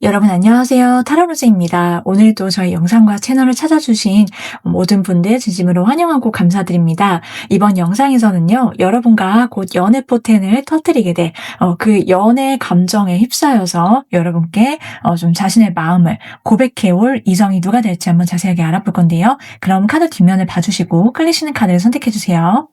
여러분 안녕하세요. 타로로즈입니다. 오늘도 저희 영상과 채널을 찾아주신 모든 분들 진심으로 환영하고 감사드립니다. 이번 영상에서는요, 여러분과 곧 연애 포텐을 터뜨리게 될 그 연애 감정에 휩싸여서 여러분께 좀 자신의 마음을 고백해올 이성이 누가 될지 한번 자세하게 알아볼 건데요. 그럼 카드 뒷면을 봐주시고 끌리시는 카드를 선택해주세요.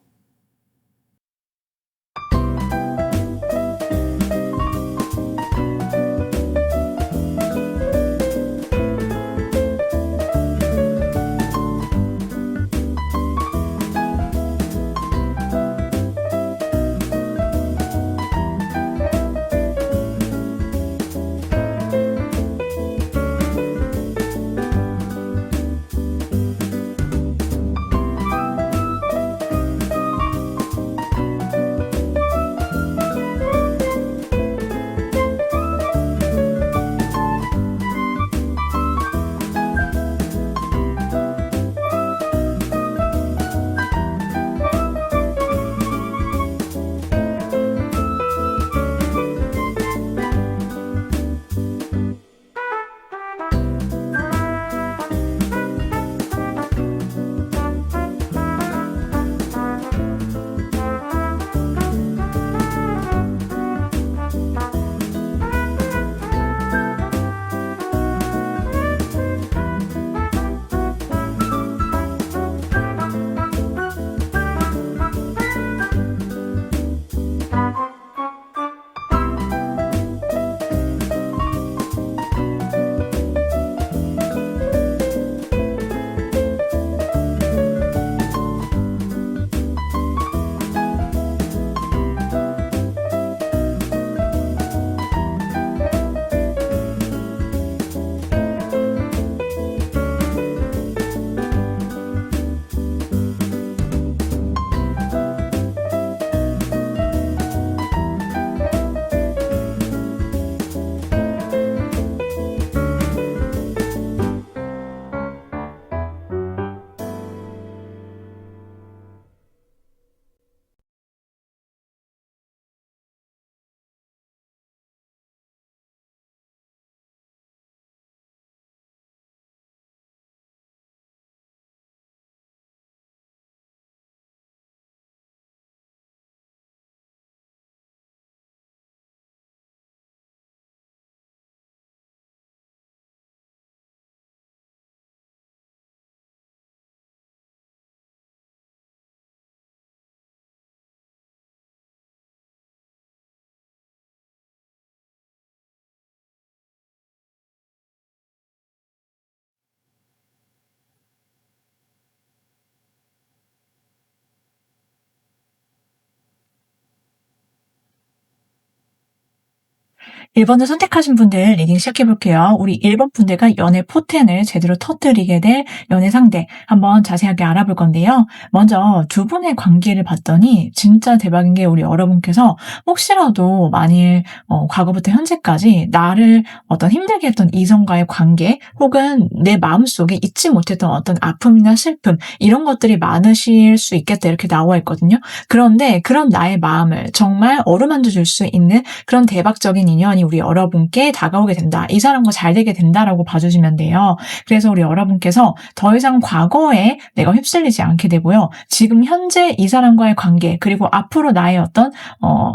일 번을 선택하신 분들 리딩 시작해 볼게요. 우리 1번 분들과 연애 포텐을 제대로 터뜨리게 될 연애 상대 한번 자세하게 알아볼 건데요. 먼저 두 분의 관계를 봤더니 진짜 대박인 게 우리 여러분께서 혹시라도 만일 과거부터 현재까지 나를 어떤 힘들게 했던 이성과의 관계 혹은 내 마음속에 잊지 못했던 어떤 아픔이나 슬픔 이런 것들이 많으실 수 있겠다 이렇게 나와 있거든요. 그런데 그런 나의 마음을 정말 어루만져 줄 수 있는 그런 대박적인 인연이 우리 여러분께 다가오게 된다. 이 사람과 잘 되게 된다라고 봐주시면 돼요. 그래서 우리 여러분께서 더 이상 과거에 내가 휩쓸리지 않게 되고요. 지금 현재 이 사람과의 관계 그리고 앞으로 나의 어떤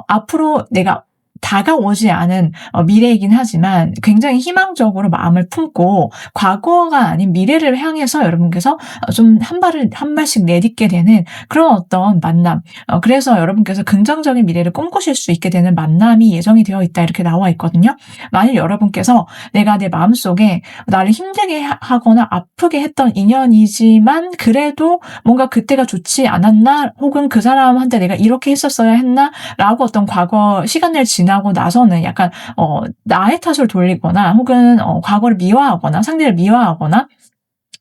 앞으로 내가 다가오지 않은 미래이긴 하지만 굉장히 희망적으로 마음을 품고 과거가 아닌 미래를 향해서 여러분께서 좀 한 발씩 내딛게 되는 그런 어떤 만남. 그래서 여러분께서 긍정적인 미래를 꿈꾸실 수 있게 되는 만남이 예정이 되어 있다 이렇게 나와 있거든요. 만일 여러분께서 내가 내 마음속에 나를 힘들게 하거나 아프게 했던 인연이지만 그래도 뭔가 그때가 좋지 않았나 혹은 그 사람한테 내가 이렇게 했었어야 했나 라고 어떤 과거 시간을 지나고 나서는 약간 나의 탓을 돌리거나 혹은 과거를 미화하거나 상대를 미화하거나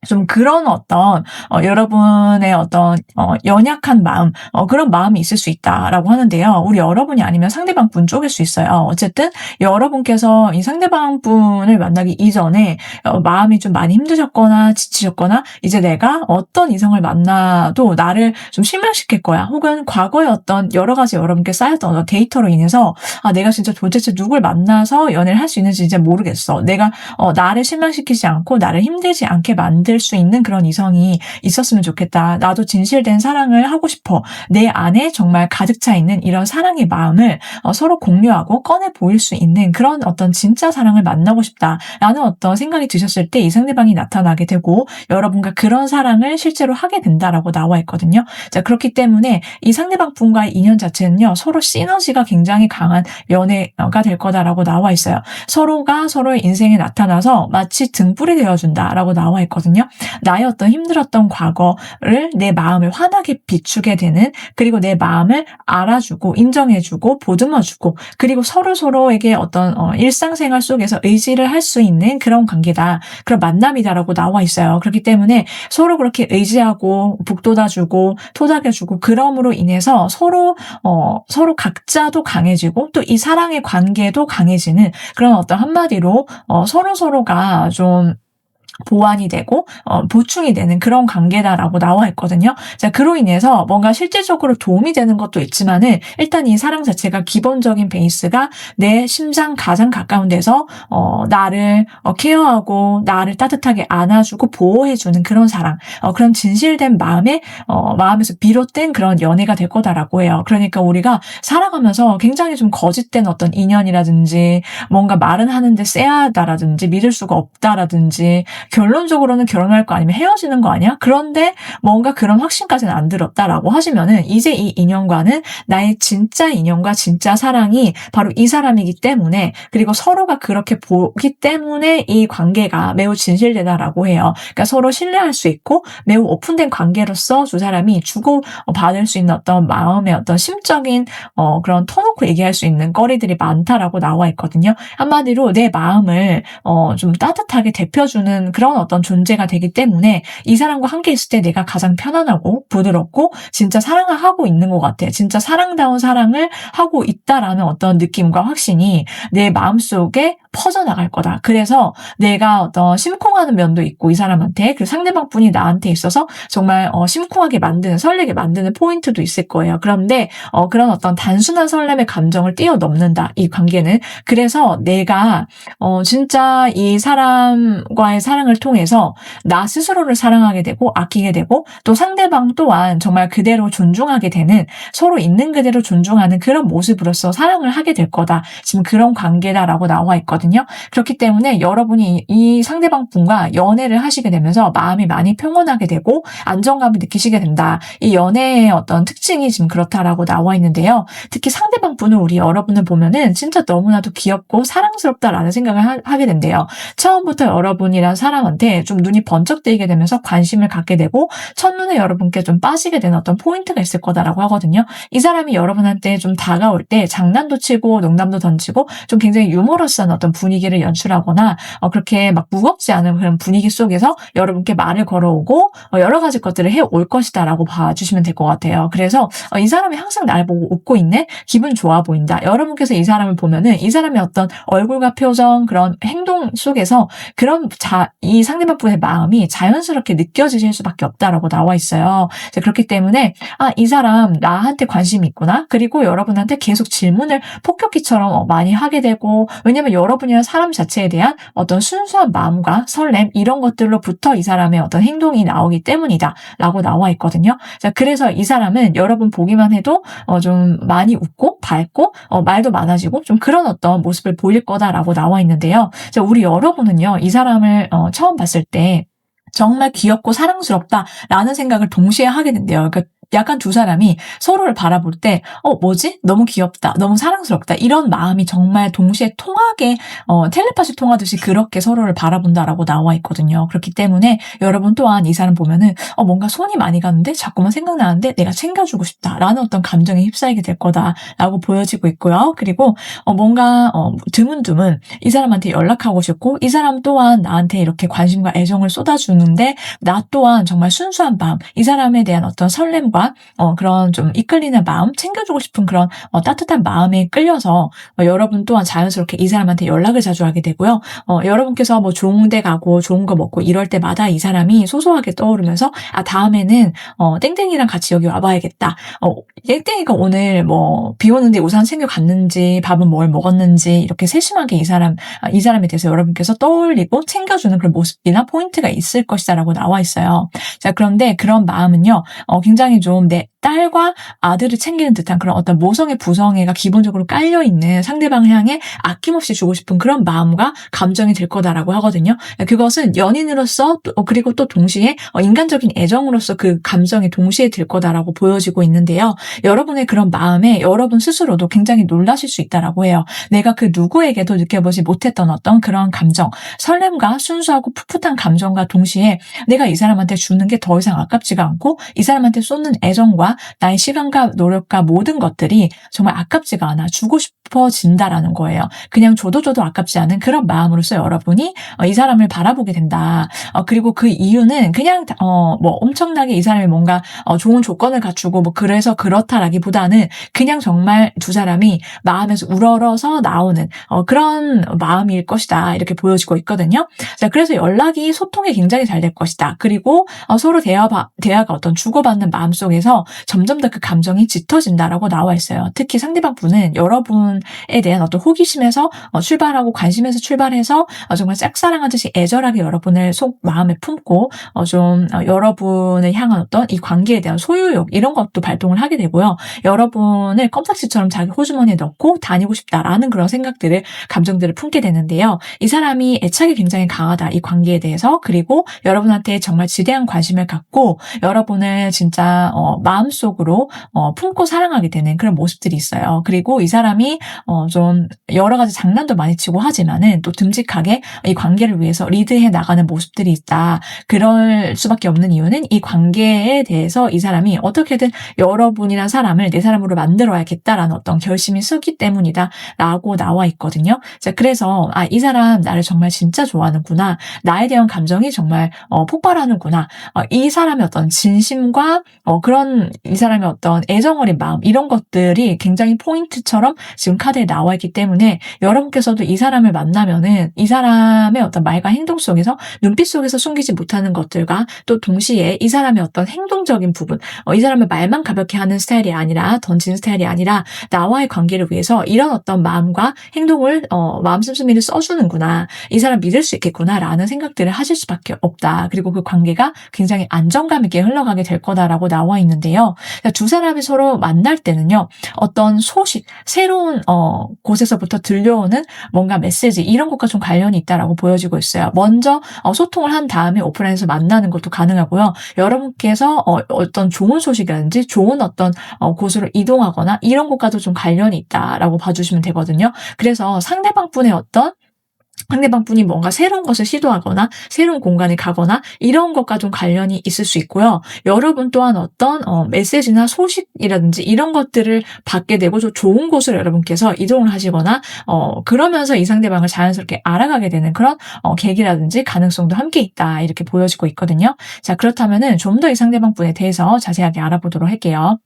좀 그런 어떤 여러분의 어떤 연약한 마음, 그런 마음이 있을 수 있다라고 하는데요. 우리 여러분이 아니면 상대방 분 쪽일 수 있어요. 어쨌든 여러분께서 이 상대방 분을 만나기 이전에 마음이 좀 많이 힘드셨거나 지치셨거나 이제 내가 어떤 이성을 만나도 나를 좀 실망시킬 거야. 혹은 과거에 어떤 여러 가지 여러분께 쌓였던 어떤 데이터로 인해서 내가 진짜 도대체 누굴 만나서 연애를 할 수 있는지 이제 모르겠어. 내가 나를 실망시키지 않고 나를 힘들지 않게 만들 수 있는 그런 이성이 있었으면 좋겠다. 나도 진실된 사랑을 하고 싶어. 내 안에 정말 가득 차 있는 이런 사랑의 마음을 서로 공유하고 꺼내 보일 수 있는 그런 어떤 진짜 사랑을 만나고 싶다라는 어떤 생각이 드셨을 때 이 상대방이 나타나게 되고 여러분과 그런 사랑을 실제로 하게 된다라고 나와 있거든요. 자, 그렇기 때문에 이 상대방 분과의 인연 자체는요, 서로 시너지가 굉장히 강한 연애가 될 거다라고 나와 있어요. 서로가 서로의 인생에 나타나서 마치 등불이 되어준다라고 나와 있거든요. 나의 어떤 힘들었던 과거를 내 마음을 환하게 비추게 되는, 그리고 내 마음을 알아주고 인정해주고 보듬어주고, 그리고 서로에게 어떤 일상생활 속에서 의지를 할 수 있는 그런 관계다, 그런 만남이다라고 나와 있어요. 그렇기 때문에 서로 그렇게 의지하고 북돋아주고 토닥여주고 그럼으로 인해서 서로 각자도 강해지고 또 이 사랑의 관계도 강해지는 그런 어떤 한마디로 서로가 좀 보완이 되고 보충이 되는 그런 관계다라고 나와 있거든요. 자, 그로 인해서 뭔가 실질적으로 도움이 되는 것도 있지만은 일단 이 사랑 자체가 기본적인 베이스가 내 심장 가장 가까운 데서 나를 케어하고 나를 따뜻하게 안아주고 보호해주는 그런 사랑, 그런 진실된 마음에서 비롯된 그런 연애가 될 거다라고 해요. 그러니까 우리가 살아가면서 굉장히 좀 거짓된 어떤 인연이라든지 뭔가 말은 하는데 쎄하다라든지 믿을 수가 없다라든지 결론적으로는 결혼할 거 아니면 헤어지는 거 아니야? 그런데 뭔가 그런 확신까지는 안 들었다라고 하시면은 이제 이 인연과는 나의 진짜 인연과 진짜 사랑이 바로 이 사람이기 때문에, 그리고 서로가 그렇게 보기 때문에 이 관계가 매우 진실되다라고 해요. 그러니까 서로 신뢰할 수 있고 매우 오픈된 관계로서 두 사람이 주고 받을 수 있는 어떤 마음의 어떤 심적인 그런 터놓고 얘기할 수 있는 거리들이 많다라고 나와 있거든요. 한마디로 내 마음을 좀 따뜻하게 데펴주는 그런 어떤 존재가 되기 때문에 이 사람과 함께 있을 때 내가 가장 편안하고 부드럽고 진짜 사랑을 하고 있는 것 같아. 진짜 사랑다운 사랑을 하고 있다라는 어떤 느낌과 확신이 내 마음속에 퍼져나갈 거다. 그래서 내가 어떤 심쿵하는 면도 있고 이 사람한테, 그 상대방 분이 나한테 있어서 정말 심쿵하게 만드는, 설레게 만드는 포인트도 있을 거예요. 그런데 그런 어떤 단순한 설렘의 감정을 뛰어넘는다, 이 관계는. 그래서 내가 진짜 이 사람과의 사랑을 통해서 나 스스로를 사랑하게 되고 아끼게 되고 또 상대방 또한 정말 그대로 존중하게 되는, 서로 있는 그대로 존중하는 그런 모습으로서 사랑을 하게 될 거다. 지금 그런 관계다라고 나와 있거든요. 그렇기 때문에 여러분이 이 상대방 분과 연애를 하시게 되면서 마음이 많이 평온하게 되고 안정감을 느끼시게 된다. 이 연애의 어떤 특징이 지금 그렇다라고 나와 있는데요. 특히 상대방 분을 우리 여러분을 보면은 진짜 너무나도 귀엽고 사랑스럽다라는 생각을 하게 된대요. 처음부터 여러분이란 사람한테 좀 눈이 번쩍 뜨이게 되면서 관심을 갖게 되고 첫눈에 여러분께 좀 빠지게 되는 어떤 포인트가 있을 거다라고 하거든요. 이 사람이 여러분한테 좀 다가올 때 장난도 치고 농담도 던지고 좀 굉장히 유머러스한 어떤 분위기를 연출하거나 그렇게 막 무겁지 않은 그런 분위기 속에서 여러분께 말을 걸어오고 여러 가지 것들을 해올 것이다라고 봐주시면 될 것 같아요. 그래서 이 사람이 항상 나를 보고 웃고 있네? 기분 좋아 보인다. 여러분께서 이 사람을 보면은 이 사람의 어떤 얼굴과 표정, 그런 행동 속에서 이 상대방 분의 마음이 자연스럽게 느껴지실 수밖에 없다라고 나와 있어요. 그렇기 때문에 이 사람 나한테 관심이 있구나. 그리고 여러분한테 계속 질문을 폭격기처럼 많이 하게 되고, 왜냐면 여러분이란 사람 자체에 대한 어떤 순수한 마음과 설렘, 이런 것들로부터 이 사람의 어떤 행동이 나오기 때문이다 라고 나와 있거든요. 자, 그래서 이 사람은 여러분 보기만 해도 좀 많이 웃고 밝고 말도 많아지고 좀 그런 어떤 모습을 보일 거다라고 나와 있는데요. 자, 우리 여러분은요, 이 사람을 처음 봤을 때 정말 귀엽고 사랑스럽다라는 생각을 동시에 하게 된대요. 그러니까 약간 두 사람이 서로를 바라볼 때 뭐지? 너무 귀엽다. 너무 사랑스럽다. 이런 마음이 정말 동시에 통하게 텔레파시 통하듯이 그렇게 서로를 바라본다라고 나와 있거든요. 그렇기 때문에 여러분 또한 이 사람 보면은 뭔가 손이 많이 가는데 자꾸만 생각나는데 내가 챙겨주고 싶다라는 어떤 감정에 휩싸이게 될 거다라고 보여지고 있고요. 그리고 뭔가 드문드문 이 사람한테 연락하고 싶고 이 사람 또한 나한테 이렇게 관심과 애정을 쏟아주는데 나 또한 정말 순수한 마음, 이 사람에 대한 어떤 설렘과 그런 좀 이끌리는 마음, 챙겨주고 싶은 그런 따뜻한 마음에 끌려서 여러분 또한 자연스럽게 이 사람한테 연락을 자주 하게 되고요. 여러분께서 뭐 좋은 데 가고 좋은 거 먹고 이럴 때마다 이 사람이 소소하게 떠오르면서 다음에는 땡땡이랑 같이 여기 와봐야겠다. 땡땡이가 오늘 뭐 비 오는데 우산 챙겨 갔는지 밥은 뭘 먹었는지 이렇게 세심하게 이 사람에 대해서 여러분께서 떠올리고 챙겨주는 그런 모습이나 포인트가 있을 것이다라고 나와 있어요. 자, 그런데 그런 마음은요, 굉장히 좀 내 딸과 아들을 챙기는 듯한 그런 어떤 모성애, 부성애가 기본적으로 깔려있는 상대방을 향해 아낌없이 주고 싶은 그런 마음과 감정이 될 거다라고 하거든요. 그것은 연인으로서 그리고 또 동시에 인간적인 애정으로서 그 감정이 동시에 들 거다라고 보여지고 있는데요. 여러분의 그런 마음에 여러분 스스로도 굉장히 놀라실 수 있다라고 해요. 내가 그 누구에게도 느껴보지 못했던 어떤 그런 감정, 설렘과 순수하고 풋풋한 감정과 동시에 내가 이 사람한테 주는 게 더 이상 아깝지가 않고 이 사람한테 쏟는 애정과 나의 시간과 노력과 모든 것들이 정말 아깝지가 않아 주고 싶어진다라는 거예요. 그냥 줘도 아깝지 않은 그런 마음으로서 여러분이 이 사람을 바라보게 된다. 그리고 그 이유는 그냥 뭐 엄청나게 이 사람이 뭔가 좋은 조건을 갖추고 뭐 그래서 그렇다라기보다는 그냥 정말 두 사람이 마음에서 우러러서 나오는 그런 마음일 것이다. 이렇게 보여지고 있거든요. 자, 그래서 연락이 소통이 굉장히 잘 될 것이다. 그리고 서로 대화가 어떤 주고받는 마음속에서 점점 더 그 감정이 짙어진다라고 나와 있어요. 특히 상대방 분은 여러분에 대한 어떤 호기심에서 출발하고 관심에서 출발해서 정말 짝사랑하듯이 애절하게 여러분을 속 마음에 품고 좀 여러분을 향한 어떤 이 관계에 대한 소유욕 이런 것도 발동을 하게 되고요. 여러분을 껌딱지처럼 자기 호주머니에 넣고 다니고 싶다라는 그런 생각들을 감정들을 품게 되는데요. 이 사람이 애착이 굉장히 강하다. 이 관계에 대해서. 그리고 여러분한테 정말 지대한 관심을 갖고 여러분을 진짜 마음속으로 품고 사랑하게 되는 그런 모습들이 있어요. 그리고 이 사람이 좀 여러 가지 장난도 많이 치고 하지만은 또 듬직하게 이 관계를 위해서 리드해 나가는 모습들이 있다. 그럴 수밖에 없는 이유는 이 관계에 대해서 이 사람이 어떻게든 여러분이란 사람을 내 사람으로 만들어야겠다라는 어떤 결심이 서기 때문이다 라고 나와 있거든요. 자, 그래서 이 사람 나를 정말 진짜 좋아하는구나. 나에 대한 감정이 정말 폭발하는구나. 이 사람의 어떤 진심과 그런 이 사람의 어떤 애정 어린 마음 이런 것들이 굉장히 포인트처럼 지금 카드에 나와 있기 때문에 여러분께서도 이 사람을 만나면은 이 사람의 어떤 말과 행동 속에서 눈빛 속에서 숨기지 못하는 것들과 또 동시에 이 사람의 어떤 행동적인 부분, 이 사람의 말만 가볍게 하는 스타일이 아니라 던지는 스타일이 아니라 나와의 관계를 위해서 이런 어떤 마음과 행동을 마음 씀씀이를 써주는구나. 이 사람 믿을 수 있겠구나라는 생각들을 하실 수밖에 없다. 그리고 그 관계가 굉장히 안정감 있게 흘러가게 될 거다라고 나와 있는데요. 두 사람이 서로 만날 때는요. 어떤 소식, 새로운 곳에서부터 들려오는 뭔가 메시지 이런 것과 좀 관련이 있다라고 보여지고 있어요. 먼저 소통을 한 다음에 오프라인에서 만나는 것도 가능하고요. 여러분께서 어떤 좋은 소식이라든지 좋은 어떤 곳으로 이동하거나 이런 것과도 좀 관련이 있다라고 봐주시면 되거든요. 그래서 상대방 분이 뭔가 새로운 것을 시도하거나 새로운 공간에 가거나 이런 것과 좀 관련이 있을 수 있고요. 여러분 또한 어떤 메시지나 소식이라든지 이런 것들을 받게 되고 좀 좋은 곳으로 여러분께서 이동을 하시거나 그러면서 이 상대방을 자연스럽게 알아가게 되는 그런 계기라든지 가능성도 함께 있다 이렇게 보여지고 있거든요. 자, 그렇다면은 좀 더 이 상대방 분에 대해서 자세하게 알아보도록 할게요.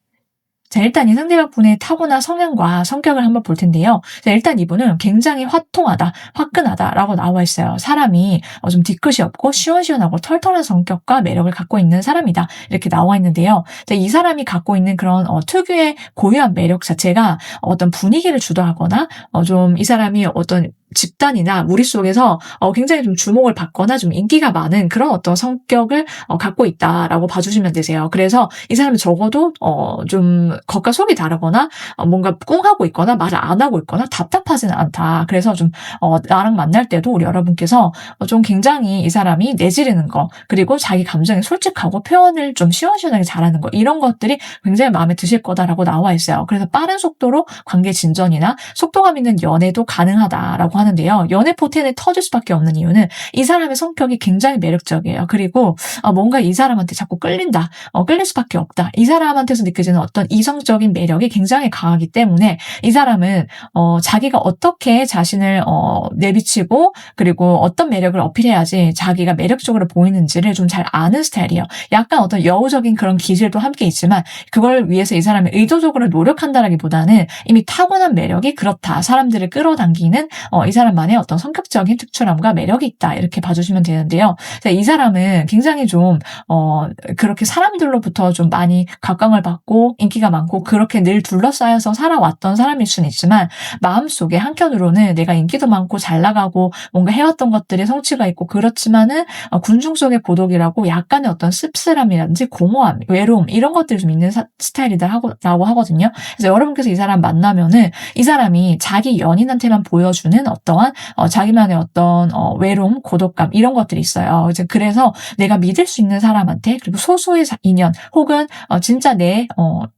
자, 일단 이 상대방 분의 타고난 성향과 성격을 한번 볼 텐데요. 자, 일단 이분은 굉장히 화통하다, 화끈하다라고 나와 있어요. 사람이 좀 뒤끝이 없고 시원시원하고 털털한 성격과 매력을 갖고 있는 사람이다. 이렇게 나와 있는데요. 자, 이 사람이 갖고 있는 그런 특유의 고유한 매력 자체가 어떤 분위기를 주도하거나 좀 이 사람이 어떤 집단이나 무리 속에서 굉장히 좀 주목을 받거나 좀 인기가 많은 그런 어떤 성격을 갖고 있다라고 봐주시면 되세요. 그래서 이 사람이 적어도 좀 겉과 속이 다르거나 뭔가 꽁하고 있거나 말을 안 하고 있거나 답답하지는 않다. 그래서 좀 나랑 만날 때도 우리 여러분께서 좀 굉장히 이 사람이 내지르는 거, 그리고 자기 감정에 솔직하고 표현을 좀 시원시원하게 잘하는 거, 이런 것들이 굉장히 마음에 드실 거다라고 나와 있어요. 그래서 빠른 속도로 관계 진전이나 속도감 있는 연애도 가능하다라고 하는데요. 연애 포텐이 터질 수밖에 없는 이유는 이 사람의 성격이 굉장히 매력적이에요. 그리고 뭔가 이 사람한테 자꾸 끌린다, 끌릴 수밖에 없다. 이 사람한테서 느껴지는 어떤 이성적인 매력이 굉장히 강하기 때문에 이 사람은 자기가 어떻게 자신을 내비치고, 그리고 어떤 매력을 어필해야지 자기가 매력적으로 보이는지를 좀 잘 아는 스타일이에요. 약간 어떤 여우적인 그런 기질도 함께 있지만 그걸 위해서 이 사람이 의도적으로 노력한다라기보다는 이미 타고난 매력이 그렇다, 사람들을 끌어당기는 이 사람만의 어떤 성격적인 특출함과 매력이 있다, 이렇게 봐주시면 되는데요. 이 사람은 굉장히 좀 그렇게 사람들로부터 좀 많이 각광을 받고 인기가 많고 그렇게 늘 둘러싸여서 살아왔던 사람일 수는 있지만, 마음속에 한켠으로는 내가 인기도 많고 잘 나가고 뭔가 해왔던 것들이 성취가 있고 그렇지만은 군중 속의 고독이라고 약간의 어떤 씁쓸함이라든지 공허함, 외로움, 이런 것들이 좀 있는 스타일이라고 하거든요. 그래서 여러분께서 이 사람 만나면은 이 사람이 자기 연인한테만 보여주는 어떠한 자기만의 어떤 외로움, 고독감, 이런 것들이 있어요. 그래서 내가 믿을 수 있는 사람한테, 그리고 소수의 인연, 혹은 진짜 내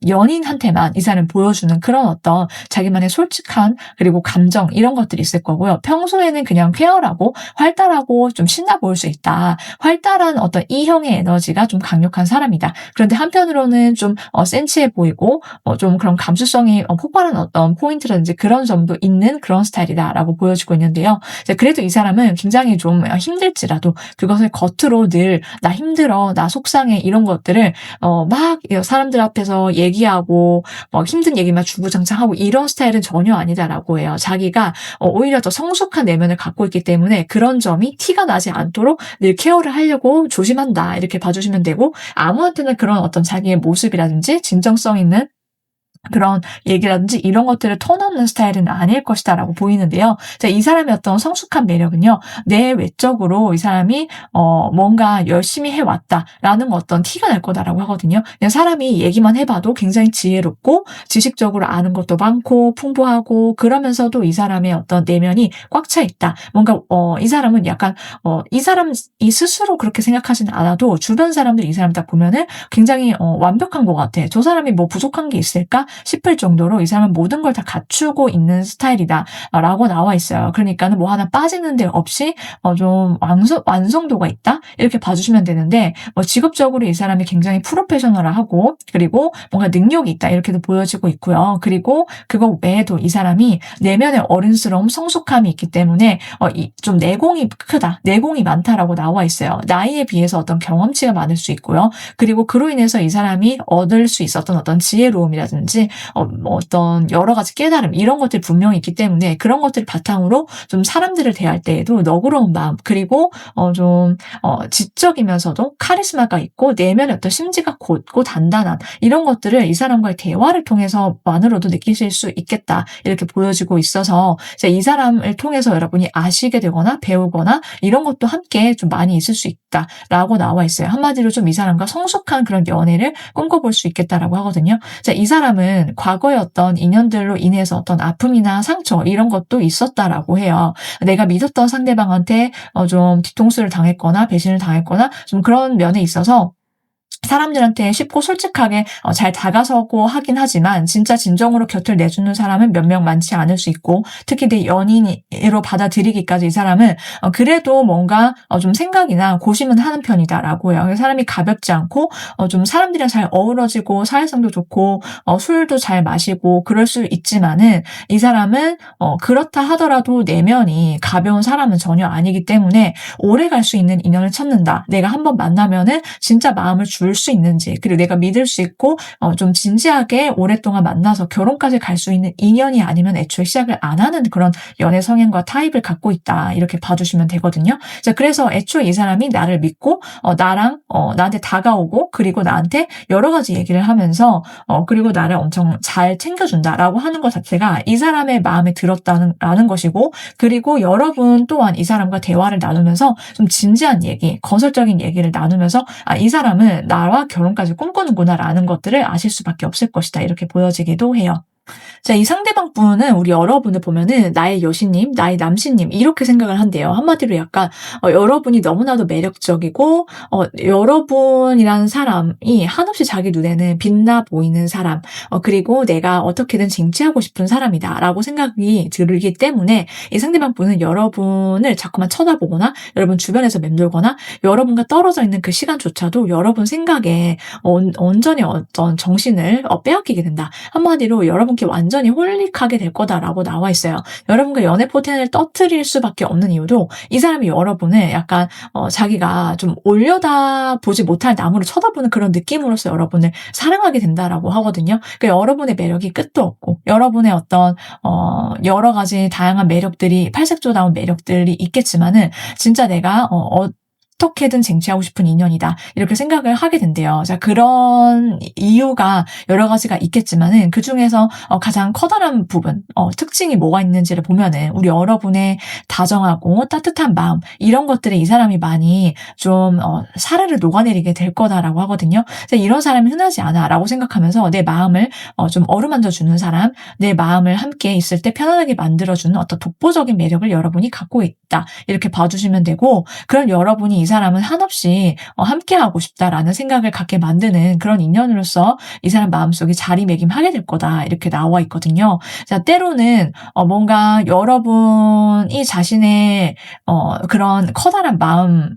연인한테만 이 사람 보여주는 그런 어떤 자기만의 솔직한, 그리고 감정, 이런 것들이 있을 거고요. 평소에는 그냥 쾌활하고 활달하고 좀 신나 보일 수 있다. 활달한 어떤 E형의 에너지가 좀 강력한 사람이다. 그런데 한편으로는 좀 센치해 보이고 좀 그런 감수성이 폭발한 어떤 포인트라든지 그런 점도 있는 그런 스타일이다라고 보여지고 있는데요. 그래도 이 사람은 굉장히 좀 힘들지라도 그것을 겉으로 늘 나 힘들어, 나 속상해, 이런 것들을 막 사람들 앞에서 얘기하고 힘든 얘기만 주구장창하고 이런 스타일은 전혀 아니다라고 해요. 자기가 오히려 더 성숙한 내면을 갖고 있기 때문에 그런 점이 티가 나지 않도록 늘 케어를 하려고 조심한다, 이렇게 봐주시면 되고, 아무한테나 그런 어떤 자기의 모습이라든지 진정성 있는 그런 얘기라든지 이런 것들을 터놓는 스타일은 아닐 것이다라고 보이는데요. 이 사람의 어떤 성숙한 매력은요, 내 외적으로 이 사람이 뭔가 열심히 해왔다라는 어떤 티가 날 거다라고 하거든요. 그냥 사람이 얘기만 해봐도 굉장히 지혜롭고 지식적으로 아는 것도 많고 풍부하고, 그러면서도 이 사람의 어떤 내면이 꽉 차 있다. 뭔가 이 사람은 약간 이 사람이 스스로 그렇게 생각하지는 않아도 주변 사람들이 이 사람 딱 보면은 굉장히 완벽한 것 같아, 저 사람이 뭐 부족한 게 있을까 싶을 정도로 이 사람은 모든 걸 다 갖추고 있는 스타일이다 라고 나와 있어요. 그러니까는 뭐 하나 빠지는 데 없이 좀 완성도가 있다, 이렇게 봐주시면 되는데, 직업적으로 이 사람이 굉장히 프로페셔널하고, 그리고 뭔가 능력이 있다, 이렇게도 보여지고 있고요. 그리고 그거 외에도 이 사람이 내면의 어른스러움, 성숙함이 있기 때문에 좀 내공이 크다, 내공이 많다라고 나와 있어요. 나이에 비해서 어떤 경험치가 많을 수 있고요. 그리고 그로 인해서 이 사람이 얻을 수 있었던 어떤 지혜로움이라든지 어떤 여러 가지 깨달음, 이런 것들이 분명히 있기 때문에 그런 것들을 바탕으로 좀 사람들을 대할 때에도 너그러운 마음, 그리고 좀 지적이면서도 카리스마가 있고 내면의 어떤 심지가 곧고 단단한, 이런 것들을 이 사람과의 대화를 통해서만으로도 느끼실 수 있겠다, 이렇게 보여지고 있어서 이 사람을 통해서 여러분이 아시게 되거나 배우거나 이런 것도 함께 좀 많이 있을 수 있다라고 나와 있어요. 한마디로 좀 이 사람과 성숙한 그런 연애를 꿈꿔볼 수 있겠다라고 하거든요. 이 사람은 과거의 어떤 인연들로 인해서 어떤 아픔이나 상처, 이런 것도 있었다라고 해요. 내가 믿었던 상대방한테 좀 뒤통수를 당했거나 배신을 당했거나 좀 그런 면에 있어서 사람들한테 쉽고 솔직하게 잘 다가서고 하긴 하지만 진짜 진정으로 곁을 내주는 사람은 몇 명 많지 않을 수 있고, 특히 내 연인으로 받아들이기까지 이 사람은 그래도 뭔가 좀 생각이나 고심은 하는 편이다라고 해요. 사람이 가볍지 않고 좀 사람들이랑 잘 어우러지고 사회성도 좋고 술도 잘 마시고 그럴 수 있지만은, 이 사람은 그렇다 하더라도 내면이 가벼운 사람은 전혀 아니기 때문에 오래 갈 수 있는 인연을 찾는다, 내가 한번 만나면은 진짜 마음을 줄 볼 수 있는지, 그리고 내가 믿을 수 있고 좀 진지하게 오랫동안 만나서 결혼까지 갈 수 있는 인연이 아니면 애초에 시작을 안 하는 그런 연애 성향과 타입을 갖고 있다. 이렇게 봐주시면 되거든요. 자, 그래서 애초에 이 사람이 나를 믿고 나랑 나한테 다가오고, 그리고 나한테 여러 가지 얘기를 하면서 그리고 나를 엄청 잘 챙겨준다라고 하는 것 자체가 이 사람의 마음에 들었다는 것이고, 그리고 여러분 또한 이 사람과 대화를 나누면서 좀 진지한 얘기, 건설적인 얘기를 나누면서 이 사람은 나와 결혼까지 꿈꾸는구나라는 것들을 아실 수밖에 없을 것이다. 이렇게 보여지기도 해요. 자, 이 상대방 분은 우리 여러분을 보면은 나의 여신님, 나의 남신님 이렇게 생각을 한대요. 한마디로 약간 여러분이 너무나도 매력적이고 여러분이라는 사람이 한없이 자기 눈에는 빛나 보이는 사람, 그리고 내가 어떻게든 쟁취하고 싶은 사람이다라고 생각이 들기 때문에 이 상대방 분은 여러분을 자꾸만 쳐다보거나 여러분 주변에서 맴돌거나 여러분과 떨어져 있는 그 시간조차도 여러분 생각에 온전히 어떤 정신을 빼앗기게 된다. 한마디로 여러분께 완전히 홀릭하게 될 거다라고 나와 있어요. 여러분과 연애 포텐을 떠뜨릴 수밖에 없는 이유도 이 사람이 여러분을 약간 자기가 좀 올려다보지 못할 나무를 쳐다보는 그런 느낌으로서 여러분을 사랑하게 된다라고 하거든요. 그러니까 여러분의 매력이 끝도 없고 여러분의 어떤 여러 가지 다양한 매력들이 팔색조다운 매력들이 있겠지만은 진짜 내가 어떻게든 쟁취하고 싶은 인연이다. 이렇게 생각을 하게 된대요. 자, 그런 이유가 여러 가지가 있겠지만은 그 중에서 가장 커다란 부분, 특징이 뭐가 있는지를 보면은 우리 여러분의 다정하고 따뜻한 마음, 이런 것들에 이 사람이 많이 좀 사르르 녹아내리게 될 거다라고 하거든요. 이런 사람이 흔하지 않아라고 생각하면서 내 마음을 좀 어루만져 주는 사람, 내 마음을 함께 있을 때 편안하게 만들어주는 어떤 독보적인 매력을 여러분이 갖고 있다. 이렇게 봐주시면 되고, 그런 여러분이 이 사람은 한없이 함께하고 싶다라는 생각을 갖게 만드는 그런 인연으로서 이 사람 마음속에 자리매김하게 될 거다. 이렇게 나와 있거든요. 자, 때로는 뭔가 여러분이 자신의 그런 커다란 마음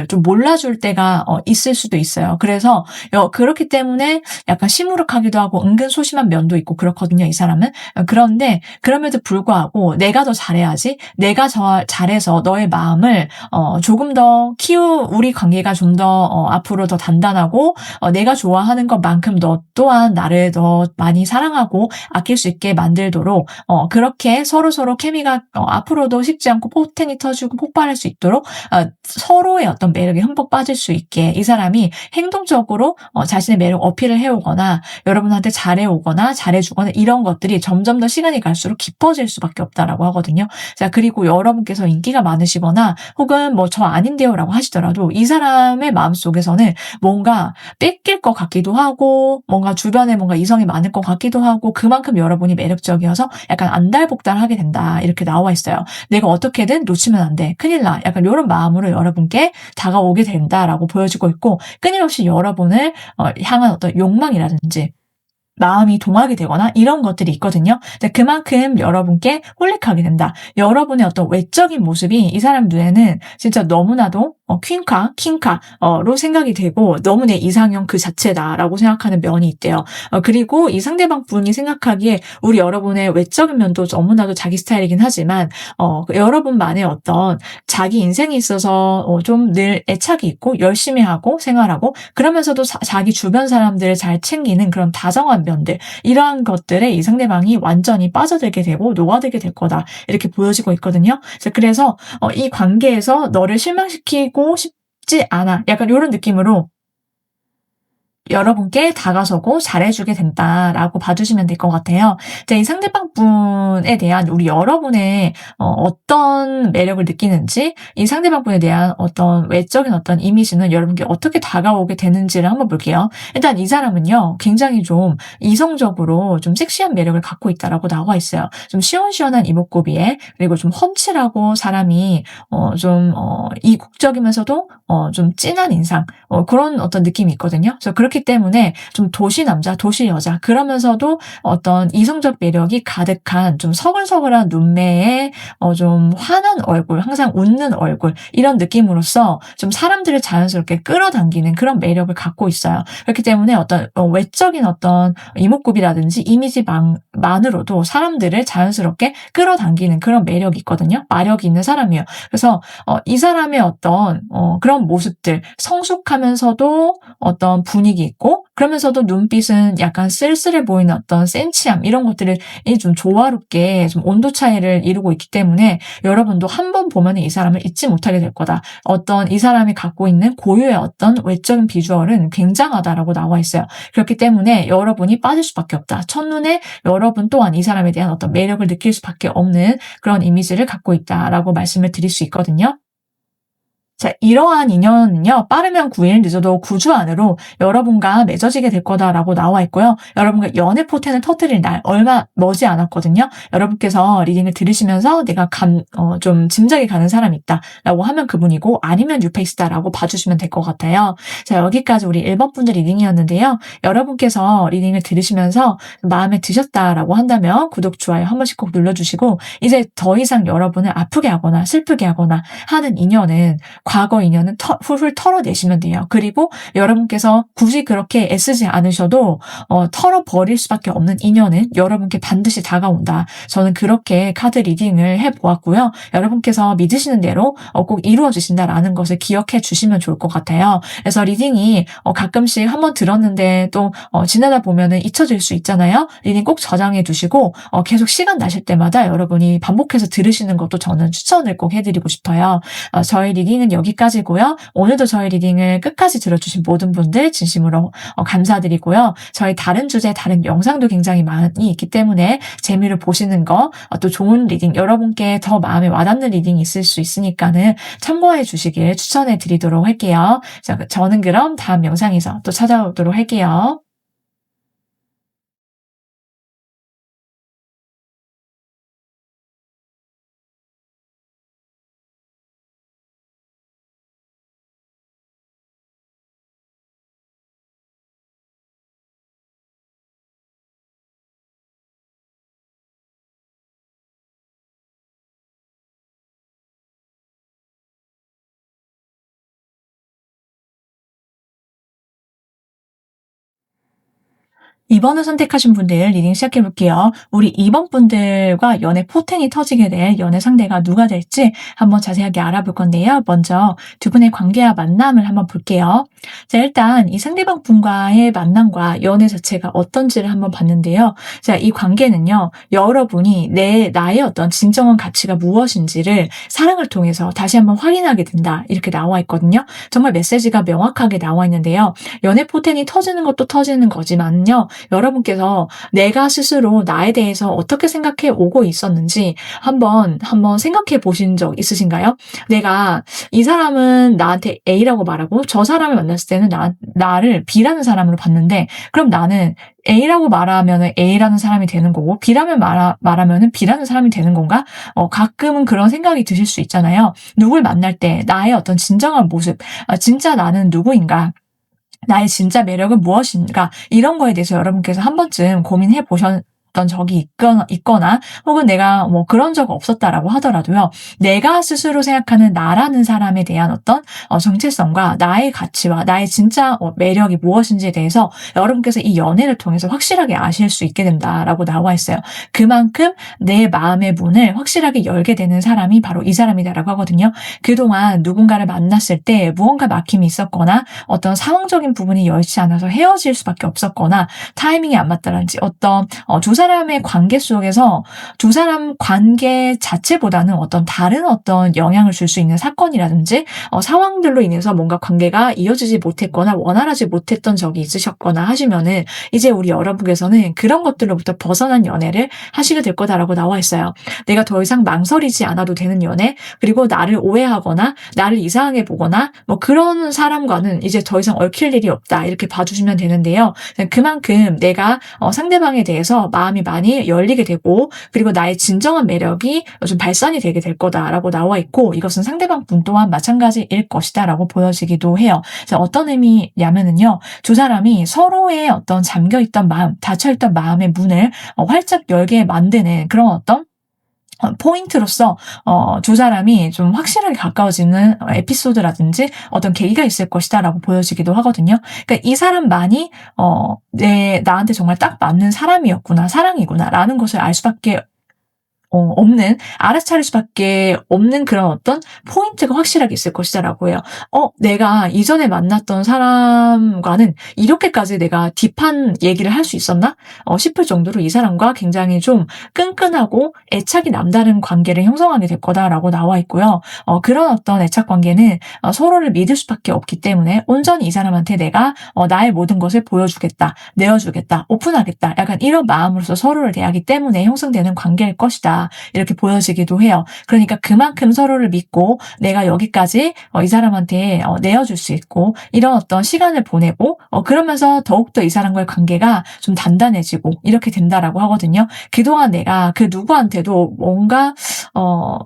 좀 몰라줄 때가 있을 수도 있어요. 그래서 그렇기 때문에 약간 시무룩하기도 하고 은근 소심한 면도 있고 그렇거든요, 이 사람은. 그런데 그럼에도 불구하고 내가 더 잘해야지, 내가 잘해서 너의 마음을 조금 더 우리 관계가 좀 더 앞으로 더 단단하고 내가 좋아하는 것만큼 너 또한 나를 더 많이 사랑하고 아낄 수 있게 만들도록 그렇게 서로서로 케미가 앞으로도 식지 않고 포텐이 터지고 폭발할 수 있도록 서로의 어떤 매력에 흠뻑 빠질 수 있게 이 사람이 행동적으로 자신의 매력 어필을 해오거나 여러분한테 잘해오거나 잘해주거나 이런 것들이 점점 더 시간이 갈수록 깊어질 수밖에 없다라고 하거든요. 자, 그리고 여러분께서 인기가 많으시거나 혹은 뭐 저 아닌데요 라고 하시더라도 이 사람의 마음속에서는 뭔가 뺏길 것 같기도 하고 뭔가 주변에 뭔가 이성이 많을 것 같기도 하고 그만큼 여러분이 매력적이어서 약간 안달복달하게 된다. 이렇게 나와 있어요. 내가 어떻게든 놓치면 안 돼. 큰일 나. 약간 이런 마음으로 여러분께 다가오게 된다라고 보여지고 있고, 끊임없이 여러분을 향한 어떤 욕망이라든지 마음이 동하게 되거나 이런 것들이 있거든요. 그만큼 여러분께 홀릭하게 된다. 여러분의 어떤 외적인 모습이 이 사람 눈에는 진짜 너무나도 킹카로 생각이 되고 너무 내 이상형 그 자체다라고 생각하는 면이 있대요. 그리고 이 상대방 분이 생각하기에 우리 여러분의 외적인 면도 너무나도 자기 스타일이긴 하지만 여러분만의 어떤 자기 인생에 있어서 좀 늘 애착이 있고 열심히 하고 생활하고 그러면서도 자기 주변 사람들을 잘 챙기는 그런 다정한 면들, 이러한 것들에 이 상대방이 완전히 빠져들게 되고 녹아들게 될 거다. 이렇게 보여지고 있거든요. 그래서 이 관계에서 너를 실망시키고 싶지 않아. 약간 이런 느낌으로 여러분께 다가서고 잘해주게 된다라고 봐주시면 될 것 같아요. 이 상대방 분에 대한 우리 여러분의 어떤 매력을 느끼는지, 이 상대방 분에 대한 어떤 외적인 어떤 이미지는 여러분께 어떻게 다가오게 되는지를 한번 볼게요. 일단 이 사람은요, 굉장히 좀 이성적으로 좀 섹시한 매력을 갖고 있다라고 나와 있어요. 좀 시원시원한 이목구비에, 그리고 좀 훤칠하고 사람이 좀 이국적이면서도 좀 진한 인상, 그런 어떤 느낌이 있거든요. 그래서 그렇기 때문에 좀 도시 남자, 도시 여자, 그러면서도 어떤 이성적 매력이 가득한 좀 서글서글한 눈매에 좀 환한 얼굴, 항상 웃는 얼굴, 이런 느낌으로써 좀 사람들을 자연스럽게 끌어당기는 그런 매력을 갖고 있어요. 그렇기 때문에 어떤 외적인 어떤 이목구비라든지 이미지만으로도 사람들을 자연스럽게 끌어당기는 그런 매력이 있거든요. 마력이 있는 사람이에요. 그래서 이 사람의 어떤 그런 모습들, 성숙한 하면서도 어떤 분위기 있고, 그러면서도 눈빛은 약간 쓸쓸해 보이는 어떤 센치함, 이런 것들을 좀 조화롭게 좀 온도 차이를 이루고 있기 때문에 여러분도 한 번 보면 이 사람을 잊지 못하게 될 거다. 어떤 이 사람이 갖고 있는 고유의 어떤 외적인 비주얼은 굉장하다라고 나와 있어요. 그렇기 때문에 여러분이 빠질 수밖에 없다. 첫눈에 여러분 또한 이 사람에 대한 어떤 매력을 느낄 수밖에 없는 그런 이미지를 갖고 있다라고 말씀을 드릴 수 있거든요. 자, 이러한 인연은요, 빠르면 9일, 늦어도 9주 안으로 여러분과 맺어지게 될 거다라고 나와 있고요. 여러분과 연애 포텐을 터뜨릴 날 얼마 머지 않았거든요. 여러분께서 리딩을 들으시면서 내가 좀 짐작이 가는 사람이 있다라고 하면 그분이고, 아니면 뉴페이스다라고 봐주시면 될 것 같아요. 자, 여기까지 우리 1번 분들 리딩이었는데요. 여러분께서 리딩을 들으시면서 마음에 드셨다라고 한다면 구독, 좋아요 한 번씩 꼭 눌러주시고, 이제 더 이상 여러분을 아프게 하거나 슬프게 하거나 하는 인연은, 과거 인연은 훌훌 털어내시면 돼요. 그리고 여러분께서 굳이 그렇게 애쓰지 않으셔도 털어버릴 수밖에 없는 인연은 여러분께 반드시 다가온다. 저는 그렇게 카드 리딩을 해보았고요. 여러분께서 믿으시는 대로 꼭 이루어지신다라는 것을 기억해 주시면 좋을 것 같아요. 그래서 리딩이 가끔씩 한번 들었는데 또 지나다 보면은 잊혀질 수 있잖아요. 리딩 꼭 저장해 두시고 계속 시간 나실 때마다 여러분이 반복해서 들으시는 것도 저는 추천을 꼭 해드리고 싶어요. 저희 리딩은 여기까지고요. 오늘도 저희 리딩을 끝까지 들어주신 모든 분들 진심으로 감사드리고요. 저희 다른 주제, 다른 영상도 굉장히 많이 있기 때문에 재미를 보시는 거, 또 좋은 리딩, 여러분께 더 마음에 와닿는 리딩이 있을 수 있으니까는 참고해 주시길 추천해 드리도록 할게요. 자, 저는 그럼 다음 영상에서 또 찾아오도록 할게요. 이번을 선택하신 분들 리딩 시작해 볼게요. 우리 2번 분들과 연애 포텐이 터지게 될 연애 상대가 누가 될지 한번 자세하게 알아볼 건데요. 먼저 두 분의 관계와 만남을 한번 볼게요. 자, 일단 이 상대방 분과의 만남과 연애 자체가 어떤지를 한번 봤는데요. 자, 이 관계는요, 여러분이 나의 어떤 진정한 가치가 무엇인지를 사랑을 통해서 다시 한번 확인하게 된다. 이렇게 나와 있거든요. 정말 메시지가 명확하게 나와 있는데요. 연애 포텐이 터지는 것도 터지는 거지만요. 여러분께서 내가 스스로 나에 대해서 어떻게 생각해 오고 있었는지 한번 생각해 보신 적 있으신가요? 내가 이 사람은 나한테 A라고 말하고 저 사람을 만났을 때는 나를 B라는 사람으로 봤는데, 그럼 나는 A라고 말하면 A라는 사람이 되는 거고 B라면 말하면 B라는 사람이 되는 건가? 가끔은 그런 생각이 드실 수 있잖아요. 누굴 만날 때 나의 어떤 진정한 모습, 진짜 나는 누구인가? 나의 진짜 매력은 무엇인가? 이런 거에 대해서 여러분께서 한 번쯤 고민해 보셨던 적이 있거나 혹은 내가 뭐 그런 적 없었다라고 하더라도요. 내가 스스로 생각하는 나라는 사람에 대한 어떤 정체성과 나의 가치와 나의 진짜 매력이 무엇인지에 대해서 여러분께서 이 연애를 통해서 확실하게 아실 수 있게 된다라고 나와 있어요. 그만큼 내 마음의 문을 확실하게 열게 되는 사람이 바로 이 사람이다라고 하거든요. 그동안 누군가를 만났을 때 무언가 막힘이 있었거나 어떤 상황적인 부분이 여의치 않아서 헤어질 수밖에 없었거나 타이밍이 안 맞다든지 어떤 두 사람의 관계 속에서 두 사람 관계 자체보다는 어떤 다른 어떤 영향을 줄 수 있는 사건이라든지 상황들로 인해서 뭔가 관계가 이어지지 못했거나 원활하지 못했던 적이 있으셨거나 하시면은 이제 우리 여러분께서는 그런 것들로부터 벗어난 연애를 하시게 될 거다라고 나와 있어요. 내가 더 이상 망설이지 않아도 되는 연애, 그리고 나를 오해하거나 나를 이상하게 보거나 뭐 그런 사람과는 이제 더 이상 얽힐 일이 없다, 이렇게 봐주시면 되는데요. 그만큼 내가 상대방에 대해서 마음이 많이 열리게 되고, 그리고 나의 진정한 매력이 좀 발산이 되게 될 거다라고 나와 있고, 이것은 상대방 분 또한 마찬가지일 것이다라고 보여지기도 해요. 자, 어떤 의미냐면은요, 두 사람이 서로의 어떤 잠겨있던 마음, 닫혀있던 마음의 문을 활짝 열게 만드는 그런 어떤 포인트로서 두 사람이 좀 확실하게 가까워지는 에피소드라든지 어떤 계기가 있을 것이다라고 보여지기도 하거든요. 그러니까 이 사람만이 나한테 정말 딱 맞는 사람이었구나, 사랑이구나라는 것을 알 수밖에 없는, 알아차릴 수밖에 없는 그런 어떤 포인트가 확실하게 있을 것이다라고 해요. 내가 이전에 만났던 사람과는 이렇게까지 내가 딥한 얘기를 할 수 있었나? 싶을 정도로 이 사람과 굉장히 좀 끈끈하고 애착이 남다른 관계를 형성하게 될 거다라고 나와 있고요. 그런 어떤 애착 관계는 서로를 믿을 수밖에 없기 때문에 온전히 이 사람한테 내가 나의 모든 것을 보여주겠다, 내어주겠다, 오픈하겠다, 약간 이런 마음으로서 서로를 대하기 때문에 형성되는 관계일 것이다, 이렇게 보여지기도 해요. 그러니까 그만큼 서로를 믿고 내가 여기까지 이 사람한테 내어줄 수 있고 이런 어떤 시간을 보내고 그러면서 더욱더 이 사람과의 관계가 좀 단단해지고 이렇게 된다라고 하거든요. 그동안 내가 그 누구한테도 뭔가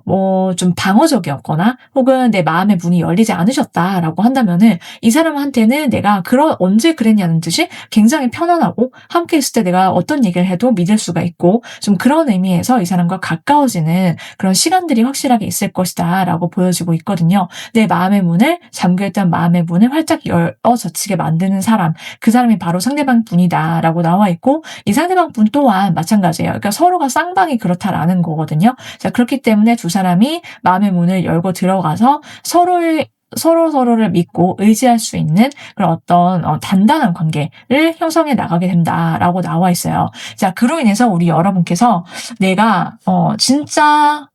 뭐 좀 방어적이었거나 혹은 내 마음의 문이 열리지 않으셨다라고 한다면은 이 사람한테는 내가 언제 그랬냐는 듯이 굉장히 편안하고 함께 있을 때 내가 어떤 얘기를 해도 믿을 수가 있고 좀 그런 의미에서 이 사람과 가까워지는 그런 시간들이 확실하게 있을 것이다 라고 보여지고 있거든요. 내 마음의 문을, 잠겨있던 마음의 문을 활짝 열어젖히게 만드는 사람, 그 사람이 바로 상대방 분이다 라고 나와 있고, 이 상대방 분 또한 마찬가지예요. 그러니까 서로가 쌍방이 그렇다라는 거거든요. 자, 그렇기 때문에 두 사람이 마음의 문을 열고 들어가서 서로를 믿고 의지할 수 있는 그런 어떤 단단한 관계를 형성해 나가게 된다라고 나와 있어요. 자, 그로 인해서 우리 여러분께서 내가 진짜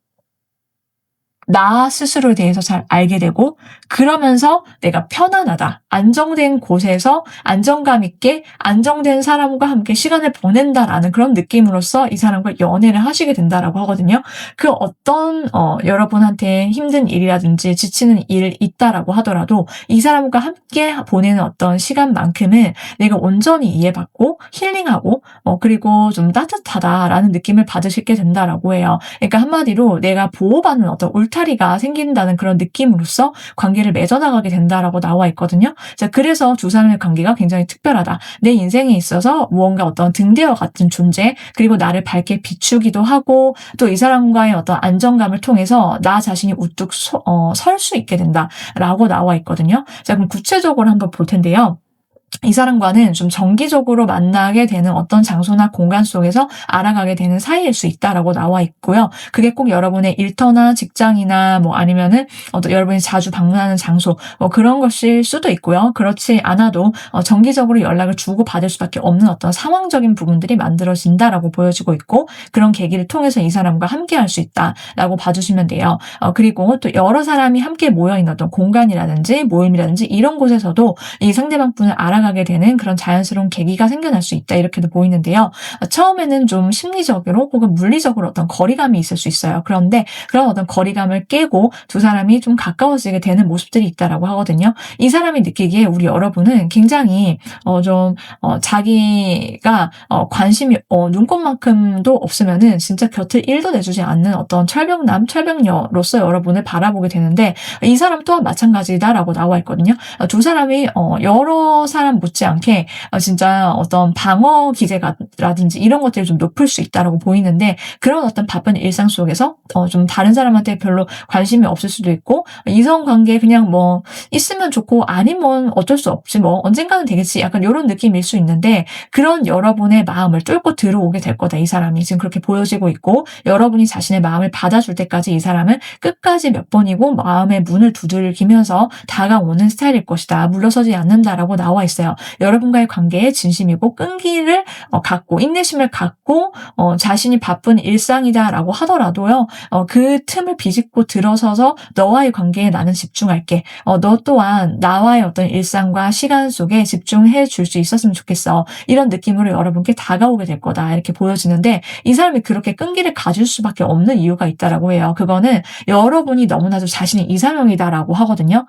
나 스스로에 대해서 잘 알게 되고, 그러면서 내가 편안하다, 안정된 곳에서 안정감 있게 안정된 사람과 함께 시간을 보낸다라는 그런 느낌으로써 이 사람과 연애를 하시게 된다라고 하거든요. 그 어떤 여러분한테 힘든 일이라든지 지치는 일 있다라고 하더라도 이 사람과 함께 보내는 어떤 시간만큼은 내가 온전히 이해받고 힐링하고 그리고 좀 따뜻하다라는 느낌을 받으시게 된다라고 해요. 그러니까 한마디로 내가 보호받는 어떤 울타리가 생긴다는 그런 느낌으로써 관계를 맺어나가게 된다라고 나와 있거든요. 자, 그래서 두 사람의 관계가 굉장히 특별하다. 내 인생에 있어서 무언가 어떤 등대와 같은 존재, 그리고 나를 밝게 비추기도 하고 또 이 사람과의 어떤 안정감을 통해서 나 자신이 우뚝 설 수 있게 된다라고 나와 있거든요. 자, 그럼 구체적으로 한번 볼 텐데요. 이 사람과는 좀 정기적으로 만나게 되는 어떤 장소나 공간 속에서 알아가게 되는 사이일 수 있다라고 나와 있고요. 그게 꼭 여러분의 일터나 직장이나 뭐 아니면은 여러분이 자주 방문하는 장소 그런 것일 수도 있고요. 그렇지 않아도 정기적으로 연락을 주고 받을 수밖에 없는 어떤 상황적인 부분들이 만들어진다라고 보여지고 있고, 그런 계기를 통해서 이 사람과 함께 할 수 있다라고 봐주시면 돼요. 그리고 또 여러 사람이 함께 모여있는 어떤 공간이라든지 모임이라든지 이런 곳에서도 이 상대방 분을 알아가게 되는 그런 자연스러운 계기가 생겨날 수 있다, 이렇게도 보이는데요. 처음에는 좀 심리적으로 혹은 물리적으로 어떤 거리감이 있을 수 있어요. 그런데 그런 어떤 거리감을 깨고 두 사람이 좀 가까워지게 되는 모습들이 있다라고 하거든요. 이 사람이 느끼기에 우리 여러분은 굉장히 자기가 관심이 눈꽃만큼도 없으면은 진짜 곁을 1도 내주지 않는 어떤 철벽남, 철벽녀로서 여러분을 바라보게 되는데, 이 사람 또한 마찬가지다라고 나와 있거든요. 두 사람이 여러 사람 못지않게 진짜 어떤 방어 기제라든지 이런 것들이 좀 높을 수 있다라고 보이는데, 그런 어떤 바쁜 일상 속에서 좀 다른 사람한테 별로 관심이 없을 수도 있고, 이성관계 그냥 뭐 있으면 좋고 아니면 어쩔 수 없지 뭐 언젠가는 되겠지, 약간 이런 느낌일 수 있는데, 그런 여러분의 마음을 뚫고 들어오게 될 거다, 이 사람이 지금 그렇게 보여지고 있고, 여러분이 자신의 마음을 받아줄 때까지 이 사람은 끝까지 몇 번이고 마음의 문을 두들기면서 다가오는 스타일일 것이다, 물러서지 않는다라고 나와 있어요. 여러분과의 관계에 진심이고 끈기를 갖고 인내심을 갖고 자신이 바쁜 일상이다라고 하더라도요, 그 틈을 비집고 들어서서 너와의 관계에 나는 집중할게, 너 또한 나와의 어떤 일상과 시간 속에 집중해 줄 수 있었으면 좋겠어, 이런 느낌으로 여러분께 다가오게 될 거다, 이렇게 보여지는데, 이 사람이 그렇게 끈기를 가질 수밖에 없는 이유가 있다라고 해요. 그거는 여러분이 너무나도 자신이 이상형이다라고 하거든요.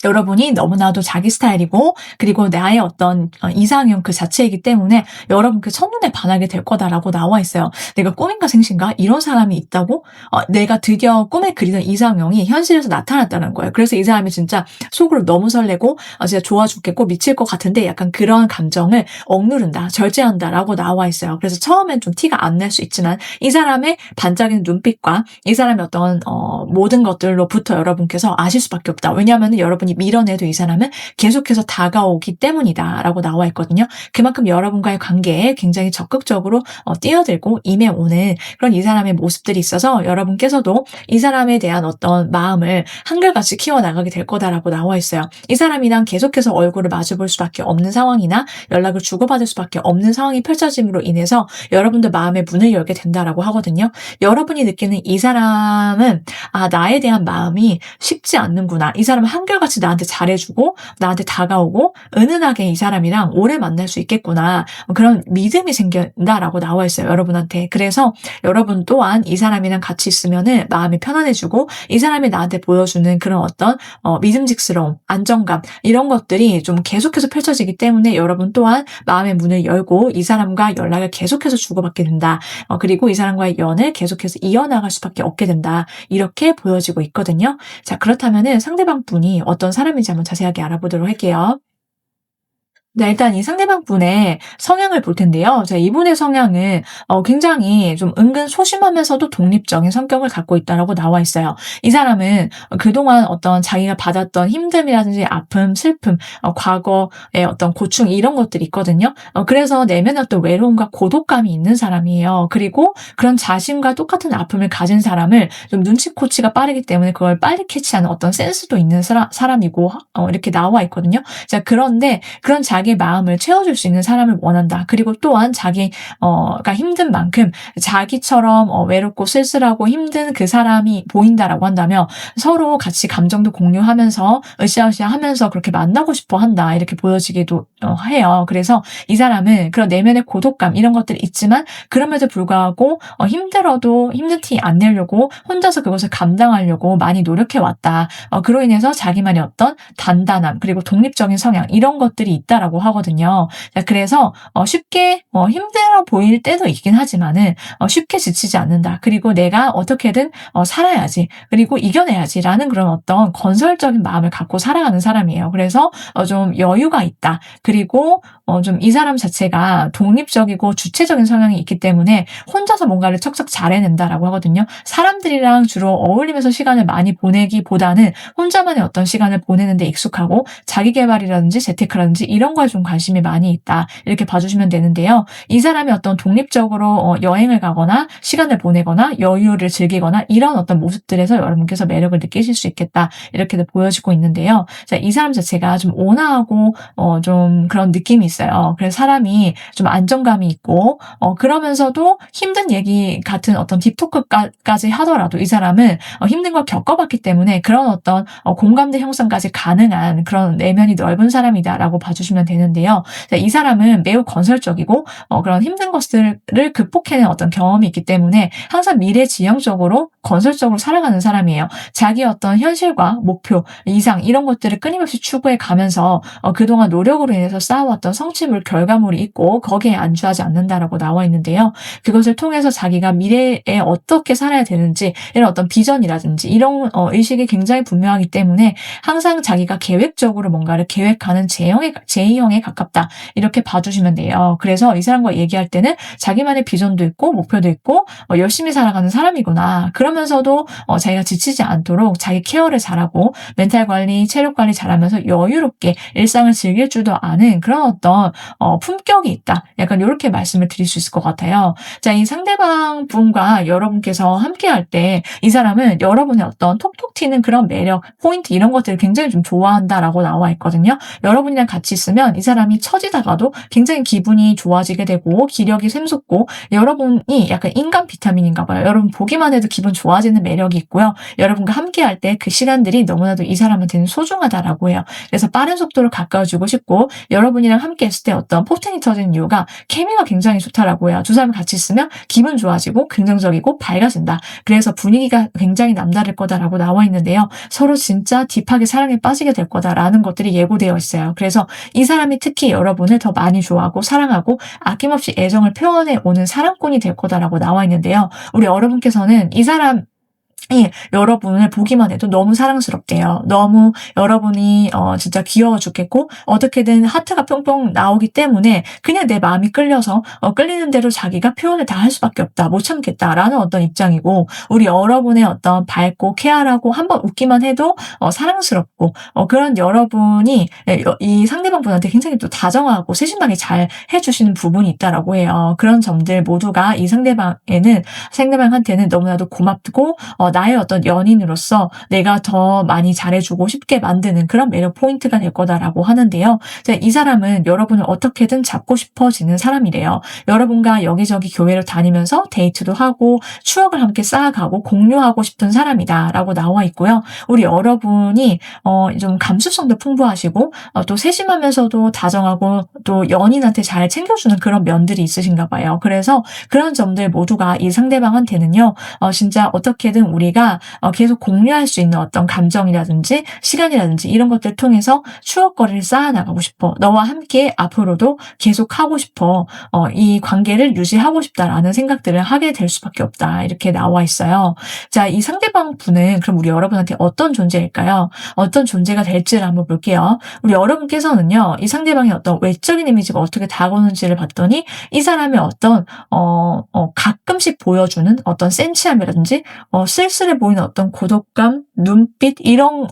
여러분이 너무나도 자기 스타일이고, 그리고 나의 어떤 이상형 그 자체이기 때문에 여러분 그 첫눈에 반하게 될 거다라고 나와 있어요. 내가 꿈인가 생신가? 이런 사람이 있다고? 내가 드디어 꿈에 그리던 이상형이 현실에서 나타났다는 거예요. 그래서 이 사람이 진짜 속으로 너무 설레고 진짜 좋아 죽겠고 미칠 것 같은데, 약간 그런 감정을 억누른다, 절제한다라고 나와 있어요. 그래서 처음엔 좀 티가 안 날 수 있지만 이 사람의 반짝이는 눈빛과 이 사람의 어떤 모든 것들로부터 여러분께서 아실 수밖에 없다. 왜냐하면 여러분이 여러분이 밀어내도 이 사람은 계속해서 다가오기 때문이다라고 나와 있거든요. 그만큼 여러분과의 관계에 굉장히 적극적으로 뛰어들고 임해오는 그런 이 사람의 모습들이 있어서 여러분께서도 이 사람에 대한 어떤 마음을 한결같이 키워나가게 될 거다라고 나와 있어요. 이 사람이랑 계속해서 얼굴을 마주볼 수밖에 없는 상황이나 연락을 주고받을 수밖에 없는 상황이 펼쳐짐으로 인해서 여러분도 마음의 문을 열게 된다라고 하거든요. 여러분이 느끼는 이 사람은 나에 대한 마음이 쉽지 않는구나. 이 사람은 한결같이 나한테 잘해주고 나한테 다가오고 은은하게 이 사람이랑 오래 만날 수 있겠구나. 그런 믿음이 생긴다라고 나와 있어요. 여러분한테. 그래서 여러분 또한 이 사람이랑 같이 있으면은 마음이 편안해지고 이 사람이 나한테 보여주는 그런 어떤 믿음직스러움, 안정감 이런 것들이 좀 계속해서 펼쳐지기 때문에 여러분 또한 마음의 문을 열고 이 사람과 연락을 계속해서 주고받게 된다. 그리고 이 사람과의 연을 계속해서 이어나갈 수밖에 없게 된다. 이렇게 보여지고 있거든요. 자, 그렇다면은 상대방 분이 어떤 사람인지 한번 자세하게 알아보도록 할게요. 네, 일단 이 상대방 분의 성향을 볼 텐데요. 자, 이분의 성향은 굉장히 좀 은근 소심하면서도 독립적인 성격을 갖고 있다라고 나와 있어요. 이 사람은 그동안 어떤 자기가 받았던 힘듦이라든지 아픔, 슬픔, 과거의 어떤 고충 이런 것들이 있거든요. 그래서 내면에 어떤 외로움과 고독감이 있는 사람이에요. 그리고 그런 자신과 똑같은 아픔을 가진 사람을 좀 눈치코치가 빠르기 때문에 그걸 빨리 캐치하는 어떤 센스도 있는 사람이고 이렇게 나와 있거든요. 자, 그런데 그런 자기 마음을 채워줄 수 있는 사람을 원한다. 그리고 또한 자기가 힘든 만큼 자기처럼 외롭고 쓸쓸하고 힘든 그 사람이 보인다라고 한다면 서로 같이 감정도 공유하면서 으쌰으쌰하면서 그렇게 만나고 싶어 한다. 이렇게 보여지기도 해요. 그래서 이 사람은 그런 내면의 고독감 이런 것들이 있지만 그럼에도 불구하고 힘들어도 힘든 티 안 내려고 혼자서 그것을 감당하려고 많이 노력해 왔다. 그로 인해서 자기만의 어떤 단단함 그리고 독립적인 성향 이런 것들이 있다라고 하거든요. 자, 그래서 쉽게 힘들어 보일 때도 있긴 하지만은 쉽게 지치지 않는다. 그리고 내가 어떻게든 살아야지. 그리고 이겨내야지라는 그런 어떤 건설적인 마음을 갖고 살아가는 사람이에요. 그래서 좀 여유가 있다. 그리고 좀 이 사람 자체가 독립적이고 주체적인 성향이 있기 때문에 혼자서 뭔가를 척척 잘 해낸다라고 하거든요. 사람들이랑 주로 어울리면서 시간을 많이 보내기보다는 혼자만의 어떤 시간을 보내는 데 익숙하고 자기 개발이라든지 재테크라든지 이런 거에 좀 관심이 많이 있다. 이렇게 봐주시면 되는데요. 이 사람이 어떤 독립적으로 여행을 가거나 시간을 보내거나 여유를 즐기거나 이런 어떤 모습들에서 여러분께서 매력을 느끼실 수 있겠다. 이렇게도 보여지고 있는데요. 자, 이 사람 자체가 좀 온화하고 좀 그런 느낌이 있어요. 그래서 사람이 좀 안정감이 있고 그러면서도 힘든 얘기 같은 어떤 딥토크까지 하더라도 이 사람은 힘든 걸 겪어봤기 때문에 그런 어떤 공감대 형성까지 가능한 그런 내면이 넓은 사람이다라고 봐주시면 되는데요. 자, 이 사람은 매우 건설적이고 그런 힘든 것들을 극복해낸 어떤 경험이 있기 때문에 항상 미래지향적으로 건설적으로 살아가는 사람이에요. 자기 어떤 현실과 목표, 이상 이런 것들을 끊임없이 추구해 가면서 그동안 노력으로 인해서 쌓아왔던 성취물, 결과물이 있고 거기에 안주하지 않는다라고 나와 있는데요. 그것을 통해서 자기가 미래에 어떻게 살아야 되는지 이런 어떤 비전이라든지 이런 의식이 굉장히 분명하기 때문에 항상 자기가 계획적으로 뭔가를 계획하는 제이형에 가깝다. 이렇게 봐주시면 돼요. 그래서 이 사람과 얘기할 때는 자기만의 비전도 있고 목표도 있고 열심히 살아가는 사람이구나. 그러면서도 자기가 지치지 않도록 자기 케어를 잘하고 멘탈 관리, 체력 관리 잘하면서 여유롭게 일상을 즐길 줄도 아는 그런 어떤 품격이 있다. 약간 이렇게 말씀을 드릴 수 있을 것 같아요. 자, 이 상대방 분과 여러분께서 함께 할 때 이 사람은 여러분의 어떤 톡톡 튀는 그런 매력, 포인트 이런 것들을 굉장히 좀 좋아한다라고 나와 있거든요. 여러분이랑 같이 있으면 이 사람이 처지다가도 굉장히 기분이 좋아지게 되고 기력이 샘솟고 여러분이 약간 인간 비타민인가 봐요. 여러분 보기만 해도 기분 좋아지는 매력이 있고요. 여러분과 함께 할 때 그 시간들이 너무나도 이 사람한테는 소중하다라고 해요. 그래서 빠른 속도로 가까워지고 싶고 여러분이랑 함께 했을 때 어떤 포텐이 터지는 이유가 케미가 굉장히 좋다라고 해요. 두 사람이 같이 있으면 기분 좋아지고 긍정적이고 밝아진다. 그래서 분위기가 굉장히 남다를 거다라고 나와 있는데요. 서로 진짜 딥하게 사랑에 빠지게 될 거다라는 것들이 예고되어 있어요. 그래서 이 사람이 특히 여러분을 더 많이 좋아하고 사랑하고 아낌없이 애정을 표현해 오는 사랑꾼이 될 거다라고 나와 있는데요. 우리 여러분께서는 이 사람 여러분을 보기만 해도 너무 사랑스럽대요. 너무 여러분이 진짜 귀여워 죽겠고 어떻게든 하트가 뿅뿅 나오기 때문에 그냥 내 마음이 끌려서 끌리는 대로 자기가 표현을 다 할 수밖에 없다. 못 참겠다라는 어떤 입장이고 우리 여러분의 어떤 밝고 쾌활하고 한번 웃기만 해도 사랑스럽고 그런 여러분이 이 상대방분한테 굉장히 또 다정하고 세심하게 잘 해주시는 부분이 있다라고 해요. 그런 점들 모두가 이 상대방한테는 너무나도 고맙고 나의 어떤 연인으로서 내가 더 많이 잘해주고 싶게 만드는 그런 매력 포인트가 될 거다라고 하는데요. 이 사람은 여러분을 어떻게든 잡고 싶어지는 사람이래요. 여러분과 여기저기 교회를 다니면서 데이트도 하고 추억을 함께 쌓아가고 공유하고 싶은 사람이다라고 나와 있고요. 우리 여러분이 좀 감수성도 풍부하시고 또 세심하면서도 다정하고 또 연인한테 잘 챙겨주는 그런 면들이 있으신가 봐요. 그래서 그런 점들 모두가 이 상대방한테는요. 진짜 어떻게든 우리가 계속 공유할 수 있는 어떤 감정이라든지 시간이라든지 이런 것들을 통해서 추억거리를 쌓아나가고 싶어. 너와 함께 앞으로도 계속 하고 싶어. 이 관계를 유지하고 싶다라는 생각들을 하게 될 수밖에 없다. 이렇게 나와 있어요. 자, 이 상대방 분은 그럼 우리 여러분한테 어떤 존재일까요? 어떤 존재가 될지를 한번 볼게요. 우리 여러분께서는요, 이 상대방의 어떤 외적인 이미지가 어떻게 다가오는지를 봤더니 이 사람의 어떤 가끔씩 보여주는 어떤 센치함이라든지 쓸쓸해 보이는 어떤 고독감, 눈빛 이런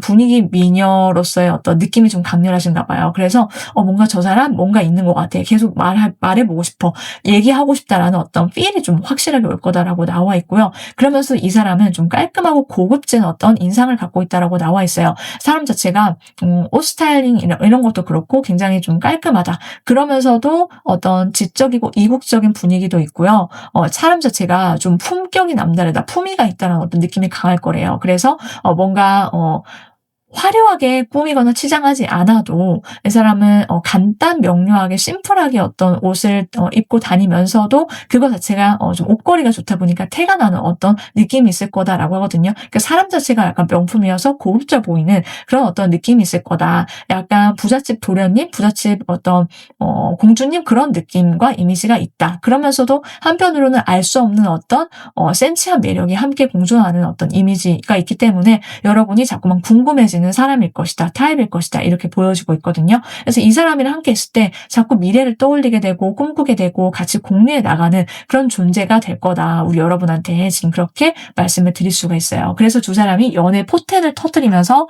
분위기 미녀로서의 어떤 느낌이 좀 강렬하신가 봐요. 그래서 뭔가 저 사람 뭔가 있는 것 같아. 계속 말해보고 싶어. 얘기하고 싶다라는 어떤 필이 좀 확실하게 올 거다라고 나와 있고요. 그러면서 이 사람은 좀 깔끔하고 고급진 어떤 인상을 갖고 있다라고 나와 있어요. 사람 자체가 옷 스타일링 이런 것도 그렇고 굉장히 좀 깔끔하다. 그러면서도 어떤 지적이고 이국적인 분위기도 있고요. 사람 자체가 좀 품격이 남다르다. 품위가 있다는 어떤 느낌이 강할 거래요. 그래서 뭔가 화려하게 꾸미거나 치장하지 않아도 이 사람은 간단 명료하게 심플하게 어떤 옷을 입고 다니면서도 그거 자체가 좀 옷걸이가 좋다 보니까 태가 나는 어떤 느낌이 있을 거다라고 하거든요. 그러니까 사람 자체가 약간 명품이어서 고급져 보이는 그런 어떤 느낌이 있을 거다. 약간 부잣집 도련님, 부잣집 어떤 공주님 그런 느낌과 이미지가 있다. 그러면서도 한편으로는 알 수 없는 어떤 센치한 매력이 함께 공존하는 어떤 이미지가 있기 때문에 여러분이 자꾸만 궁금해지는 사람일 것이다. 타입일 것이다. 이렇게 보여지고 있거든요. 그래서 이 사람이랑 함께 있을 때 자꾸 미래를 떠올리게 되고 꿈꾸게 되고 같이 공유해 나가는 그런 존재가 될 거다. 우리 여러분한테 지금 그렇게 말씀을 드릴 수가 있어요. 그래서 두 사람이 연애 포텐을 터뜨리면서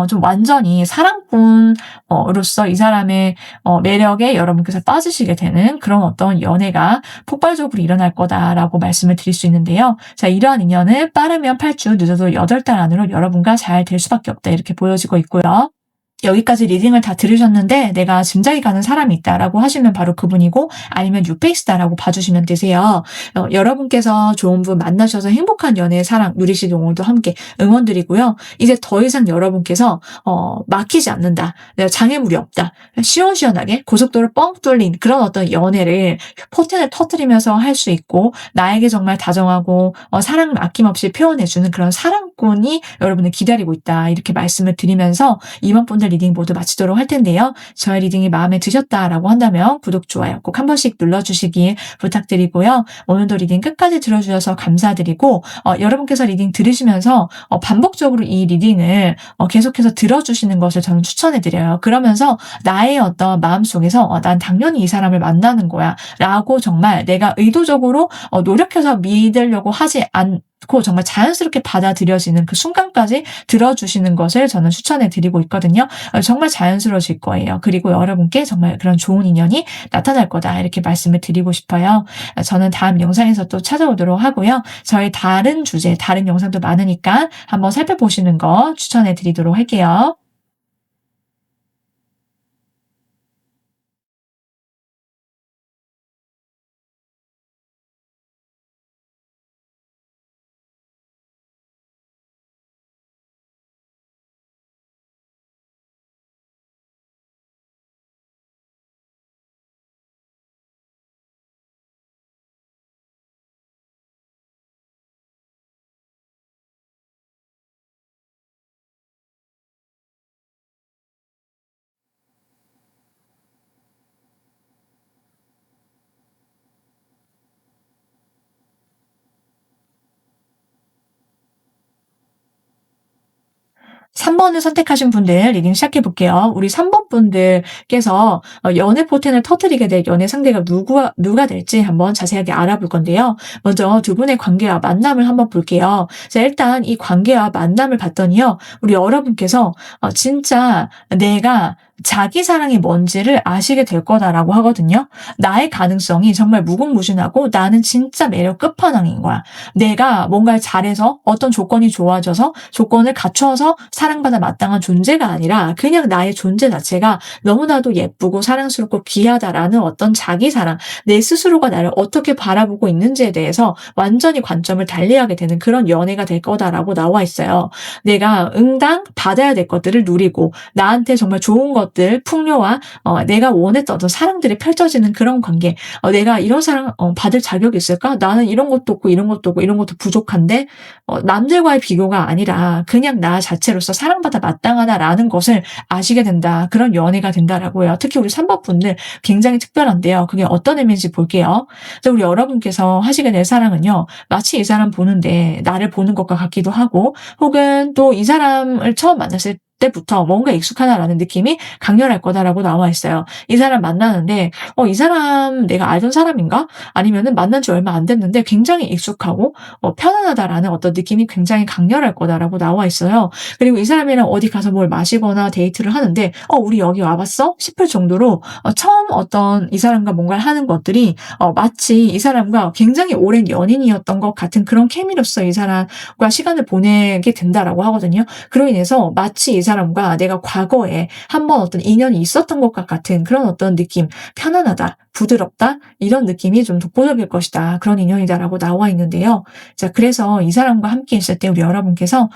좀 완전히 사랑꾼으로서 이 사람의 매력에 여러분께서 빠지시게 되는 그런 어떤 연애가 폭발적으로 일어날 거다라고 말씀을 드릴 수 있는데요. 자, 이러한 인연은 빠르면 8주, 늦어도 8달 안으로 여러분과 잘 될 수밖에 없다. 이렇게 보여지고 있고요. 여기까지 리딩을 다 들으셨는데 내가 짐작이 가는 사람이 있다라고 하시면 바로 그분이고 아니면 뉴페이스다라고 봐주시면 되세요. 여러분께서 좋은 분 만나셔서 행복한 연애의 사랑 누리시길 오늘도 함께 응원드리고요. 이제 더 이상 여러분께서 막히지 않는다. 내가 장애물이 없다. 시원시원하게 고속도로 뻥 뚫린 그런 어떤 연애를 포텐을 터뜨리면서 할 수 있고 나에게 정말 다정하고 사랑을 아낌없이 표현해주는 그런 사랑꾼이 여러분을 기다리고 있다. 이렇게 말씀을 드리면서 이번 분들 리딩 모두 마치도록 할 텐데요. 저의 리딩이 마음에 드셨다라고 한다면 구독, 좋아요 꼭 한 번씩 눌러주시길 부탁드리고요. 오늘도 리딩 끝까지 들어주셔서 감사드리고 여러분께서 리딩 들으시면서 반복적으로 이 리딩을 계속해서 들어주시는 것을 저는 추천해드려요. 그러면서 나의 어떤 마음속에서 난 당연히 이 사람을 만나는 거야 라고 정말 내가 의도적으로 노력해서 믿으려고 하지 않고 정말 자연스럽게 받아들여지는 그 순간까지 들어주시는 것을 저는 추천해 드리고 있거든요. 정말 자연스러워질 거예요. 그리고 여러분께 정말 그런 좋은 인연이 나타날 거다 이렇게 말씀을 드리고 싶어요. 저는 다음 영상에서 또 찾아오도록 하고요. 저희 다른 주제, 다른 영상도 많으니까 한번 살펴보시는 거 추천해 드리도록 할게요. 3 번을 선택하신 분들 리딩 시작해 볼게요. 우리 3번 분들께서 연애 포텐을 터뜨리게 될 연애 상대가 누가 될지 한번 자세하게 알아볼 건데요. 먼저 두 분의 관계와 만남을 한번 볼게요. 자, 일단 이 관계와 만남을 봤더니요. 우리 여러분께서 진짜 내가 자기 사랑이 뭔지를 아시게 될 거다라고 하거든요. 나의 가능성이 정말 무궁무진하고 나는 진짜 매력 끝판왕인 거야. 내가 뭔가를 잘해서 어떤 조건이 좋아져서 조건을 갖춰서 사랑받아 마땅한 존재가 아니라 그냥 나의 존재 자체가 너무나도 예쁘고 사랑스럽고 귀하다라는 어떤 자기 사랑, 내 스스로가 나를 어떻게 바라보고 있는지에 대해서 완전히 관점을 달리하게 되는 그런 연애가 될 거다라고 나와 있어요. 내가 응당 받아야 될 것들을 누리고 나한테 정말 좋은 것들, 풍요와 내가 원했던 어떤 사랑들이 펼쳐지는 그런 관계. 내가 이런 사랑 받을 자격이 있을까? 나는 이런 것도 없고 이런 것도 없고 이런 것도 부족한데 남들과의 비교가 아니라 그냥 나 자체로서 사랑받아 마땅하다라는 것을 아시게 된다. 그런 연애가 된다라고 해요. 특히 우리 3번 분들 굉장히 특별한데요. 그게 어떤 의미인지 볼게요. 우리 여러분께서 하시게 될 사랑은요. 마치 이 사람 보는데 나를 보는 것과 같기도 하고 혹은 또 이 사람을 처음 만났을 때부터 뭔가 익숙하다라는 느낌이 강렬할 거다라고 나와 있어요. 이 사람 만나는데 이 사람 내가 알던 사람인가? 아니면은 만난 지 얼마 안 됐는데 굉장히 익숙하고 편안하다라는 어떤 느낌이 굉장히 강렬할 거다라고 나와 있어요. 그리고 이 사람이랑 어디 가서 뭘 마시거나 데이트를 하는데 우리 여기 와봤어? 싶을 정도로 처음 어떤 이 사람과 뭔가를 하는 것들이 마치 이 사람과 굉장히 오랜 연인이었던 것 같은 그런 케미로서 이 사람과 시간을 보내게 된다라고 하거든요. 그로 인해서 마치 이 사람과 내가 과거에 한번 어떤 인연이 있었던 것과 같은 그런 어떤 느낌, 편안하다, 부드럽다 이런 느낌이 좀 독보적일 것이다. 그런 인연이다라고 나와 있는데요. 자, 그래서 이 사람과 함께 있을 때 우리 여러분께서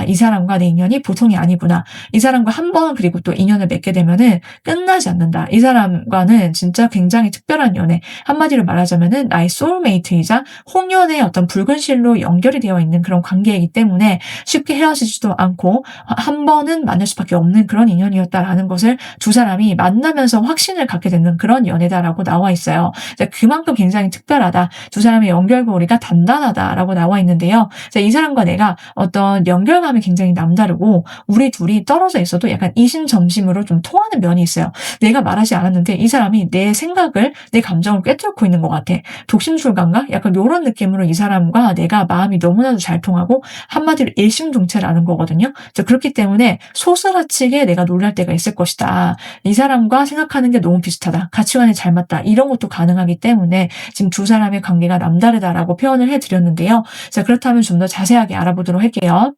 이 사람과 내 인연이 보통이 아니구나. 이 사람과 한 번 그리고 또 인연을 맺게 되면은 끝나지 않는다. 이 사람과는 진짜 굉장히 특별한 연애. 한마디로 말하자면은 나의 소울메이트이자 홍연의 어떤 붉은 실로 연결이 되어 있는 그런 관계이기 때문에 쉽게 헤어지지도 않고 한 번은 만날 수밖에 없는 그런 인연이었다라는 것을 두 사람이 만나면서 확신을 갖게 되는 그런 연애다라고 나와 있어요. 그만큼 굉장히 특별하다. 두 사람의 연결고리가 단단하다라고 나와 있는데요. 이 사람과 내가 어떤 연결감이 굉장히 남다르고 우리 둘이 떨어져 있어도 약간 이심점심으로 좀 통하는 면이 있어요. 내가 말하지 않았는데 이 사람이 내 생각을, 내 감정을 꿰뚫고 있는 것 같아. 독심술관가? 약간 이런 느낌으로 이 사람과 내가 마음이 너무나도 잘 통하고 한마디로 일심동체라는 거거든요. 그렇기 때문에 소스라치게 내가 놀랄 때가 있을 것이다. 이 사람과 생각하는 게 너무 비슷하다. 가치관이 잘 맞다. 이런 것도 가능하기 때문에 지금 두 사람의 관계가 남다르다라고 표현을 해드렸는데요. 자, 그렇다면 좀 더 자세하게 알아보도록 할게요.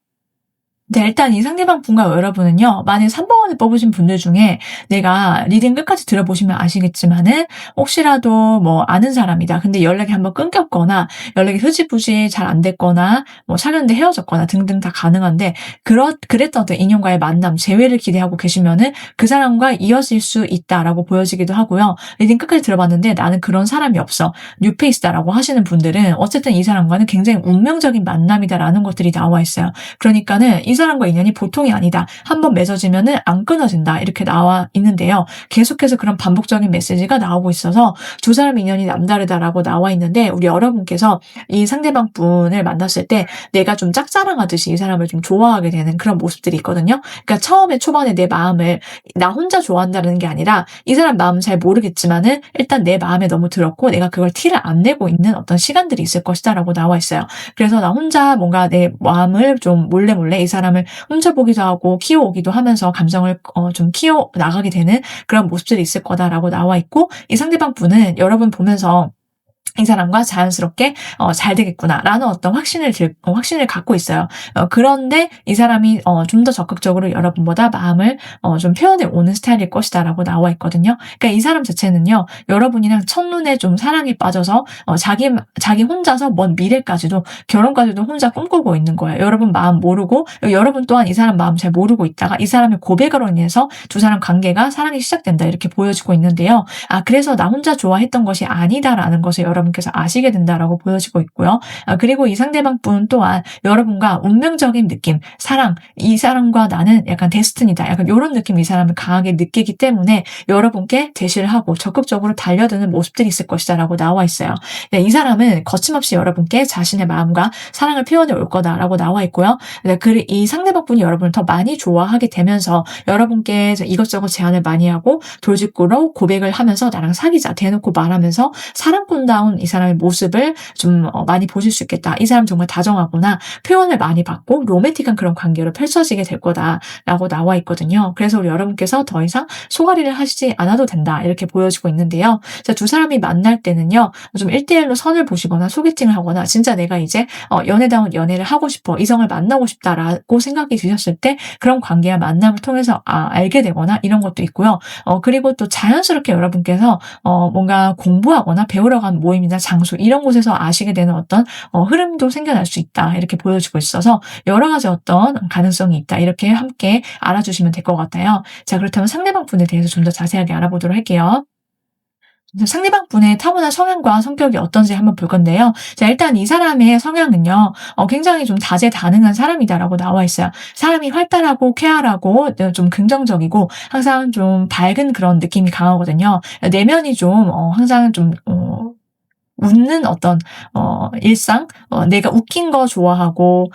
네, 일단 이 상대방 분과 여러분은요, 만약 3번을 뽑으신 분들 중에 내가 리딩 끝까지 들어보시면 아시겠지만은 혹시라도 아는 사람이다. 근데 연락이 한번 끊겼거나 연락이 흐지부지 잘 안 됐거나 사귀었는데 헤어졌거나 등등 다 가능한데 그랬던 어떤 인연과의 만남, 재회를 기대하고 계시면은 그 사람과 이어질 수 있다라고 보여지기도 하고요. 리딩 끝까지 들어봤는데 나는 그런 사람이 없어. 뉴페이스다라고 하시는 분들은 어쨌든 이 사람과는 굉장히 운명적인 만남이다라는 것들이 나와 있어요. 그러니까는 이 사람과 인연이 보통이 아니다. 한번 맺어지면은 안 끊어진다. 이렇게 나와 있는데요. 계속해서 그런 반복적인 메시지가 나오고 있어서 두 사람 인연이 남다르다라고 나와 있는데 우리 여러분께서 이 상대방 분을 만났을 때 내가 좀 짝사랑하듯이 이 사람을 좀 좋아하게 되는 그런 모습들이 있거든요. 그러니까 처음에 초반에 내 마음을 나 혼자 좋아한다는 게 아니라 이 사람 마음은 잘 모르겠지만은 일단 내 마음에 너무 들었고 내가 그걸 티를 안 내고 있는 어떤 시간들이 있을 것이다라고 나와 있어요. 그래서 나 혼자 뭔가 내 마음을 좀 몰래 이 사람을 훔쳐보기도 하고 키워오기도 하면서 감정을 좀 키워 나가게 되는 그런 모습들이 있을 거다라고 나와 있고 이 상대방 분은 여러분 보면서 이 사람과 자연스럽게 잘 되겠구나라는 어떤 확신을 갖고 있어요. 그런데 이 사람이 좀 더 적극적으로 여러분보다 마음을 좀 표현해 오는 스타일일 것이다라고 나와 있거든요. 그러니까 이 사람 자체는요. 여러분이랑 첫눈에 좀 사랑에 빠져서 자기 혼자서 먼 미래까지도 결혼까지도 혼자 꿈꾸고 있는 거예요. 여러분 마음 모르고 여러분 또한 이 사람 마음 잘 모르고 있다가 이 사람의 고백으로 인해서 두 사람 관계가 사랑이 시작된다 이렇게 보여지고 있는데요. 그래서 나 혼자 좋아했던 것이 아니다라는 것을 여러분 여러분께서 아시게 된다라고 보여지고 있고요. 그리고 이 상대방분 또한 여러분과 운명적인 느낌, 사랑, 이 사람과 나는 약간 데스티니다. 약간 요런 느낌 이 사람을 강하게 느끼기 때문에 여러분께 대시를 하고 적극적으로 달려드는 모습들이 있을 것이다라고 나와 있어요. 네, 이 사람은 거침없이 여러분께 자신의 마음과 사랑을 표현해 올 거다라고 나와 있고요. 네, 이 상대방분이 여러분을 더 많이 좋아하게 되면서 여러분께 이것저것 제안을 많이 하고 돌직구로 고백을 하면서 나랑 사귀자 대놓고 말하면서 사랑꾼다운 이 사람의 모습을 좀 많이 보실 수 있겠다. 이 사람 정말 다정하구나. 표현을 많이 받고 로맨틱한 그런 관계로 펼쳐지게 될 거다라고 나와 있거든요. 그래서 우리 여러분께서 더 이상 소가리를 하시지 않아도 된다. 이렇게 보여지고 있는데요. 자, 두 사람이 만날 때는요. 좀 1대1로 선을 보시거나 소개팅을 하거나 진짜 내가 이제 연애다운 연애를 하고 싶어. 이성을 만나고 싶다라고 생각이 드셨을 때 그런 관계와 만남을 통해서 알게 되거나 이런 것도 있고요. 그리고 또 자연스럽게 여러분께서 뭔가 공부하거나 배우러 간 모임이나 장소 이런 곳에서 아시게 되는 어떤 흐름도 생겨날 수 있다. 이렇게 보여지고 있어서 여러 가지 어떤 가능성이 있다. 이렇게 함께 알아주시면 될 것 같아요. 자, 그렇다면 상대방 분에 대해서 좀 더 자세하게 알아보도록 할게요. 상대방 분의 타고난 성향과 성격이 어떤지 한번 볼 건데요. 자, 일단 이 사람의 성향은요, 굉장히 좀 다재다능한 사람이다라고 나와 있어요. 사람이 활달하고 쾌활하고 좀 긍정적이고 항상 좀 밝은 그런 느낌이 강하거든요. 내면이 좀 항상 좀 웃는 어떤 일상, 내가 웃긴 거 좋아하고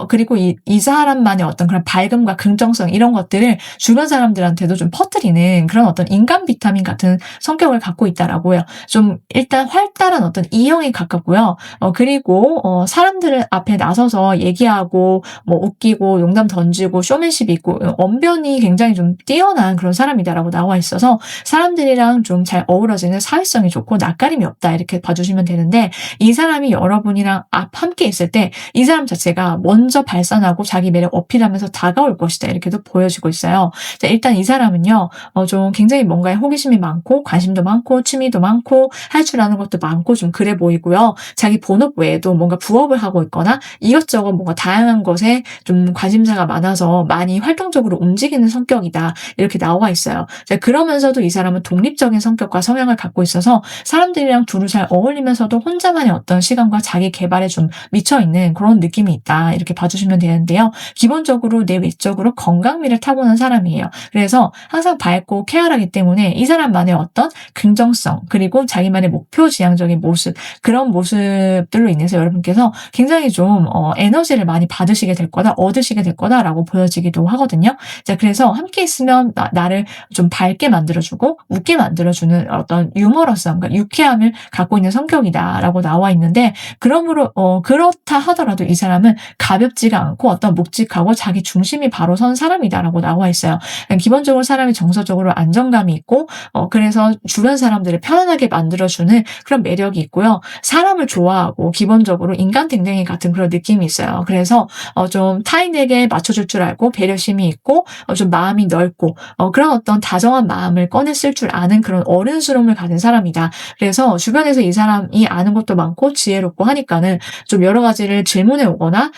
그리고 이 사람만의 어떤 그런 밝음과 긍정성 이런 것들을 주변 사람들한테도 좀 퍼뜨리는 그런 어떤 인간 비타민 같은 성격을 갖고 있다라고 해요. 좀 일단 활달한 어떤 E형에 가깝고요. 그리고 사람들 앞에 나서서 얘기하고 뭐 웃기고 용담 던지고 쇼맨십이 있고 언변이 굉장히 좀 뛰어난 그런 사람이다라고 나와 있어서 사람들이랑 좀 잘 어우러지는 사회성이 좋고 낯가림이 없다. 이렇게 봐주시면 되는데 이 사람이 여러분이랑 함께 있을 때 이 사람 자체가 먼저 발산하고 자기 매력 어필하면서 다가올 것이다. 이렇게도 보여지고 있어요. 자, 일단 이 사람은요. 좀 굉장히 뭔가에 호기심이 많고 관심도 많고 취미도 많고 할 줄 아는 것도 많고 좀 그래 보이고요. 자기 본업 외에도 뭔가 부업을 하고 있거나 이것저것 뭔가 다양한 것에 좀 관심사가 많아서 많이 활동적으로 움직이는 성격이다. 이렇게 나와 있어요. 자, 그러면서도 이 사람은 독립적인 성격과 성향을 갖고 있어서 사람들이랑 두루 잘 어울리면서도 혼자만의 어떤 시간과 자기 개발에 좀 미쳐있는 그런 느낌이 있다. 이렇게 봐주시면 되는데요. 기본적으로 내 외적으로 건강미를 타고난 사람이에요. 그래서 항상 밝고 쾌활하기 때문에 이 사람만의 어떤 긍정성 그리고 자기만의 목표 지향적인 모습 그런 모습들로 인해서 여러분께서 굉장히 좀 에너지를 많이 받으시게 될 거다. 얻으시게 될 거다라고 보여지기도 하거든요. 자, 그래서 함께 있으면 나를 좀 밝게 만들어주고 웃게 만들어주는 어떤 유머러스함과 유쾌함을 갖고 있는 성격이다라고 나와 있는데 그렇다 하더라도 이 사람은 가볍지가 않고 어떤 묵직하고 자기 중심이 바로 선 사람이다라고 나와 있어요. 기본적으로 사람이 정서적으로 안정감이 있고 그래서 주변 사람들을 편안하게 만들어주는 그런 매력이 있고요. 사람을 좋아하고 기본적으로 인간댕댕이 같은 그런 느낌이 있어요. 그래서 좀 타인에게 맞춰줄 줄 알고 배려심이 있고 좀 마음이 넓고 그런 어떤 다정한 마음을 꺼냈을 줄 아는 그런 어른스러움을 가진 사람이다. 그래서 주변에서 이 사람이 아는 것도 많고 지혜롭고 하니까는 좀 여러 가지를 질문해 오거나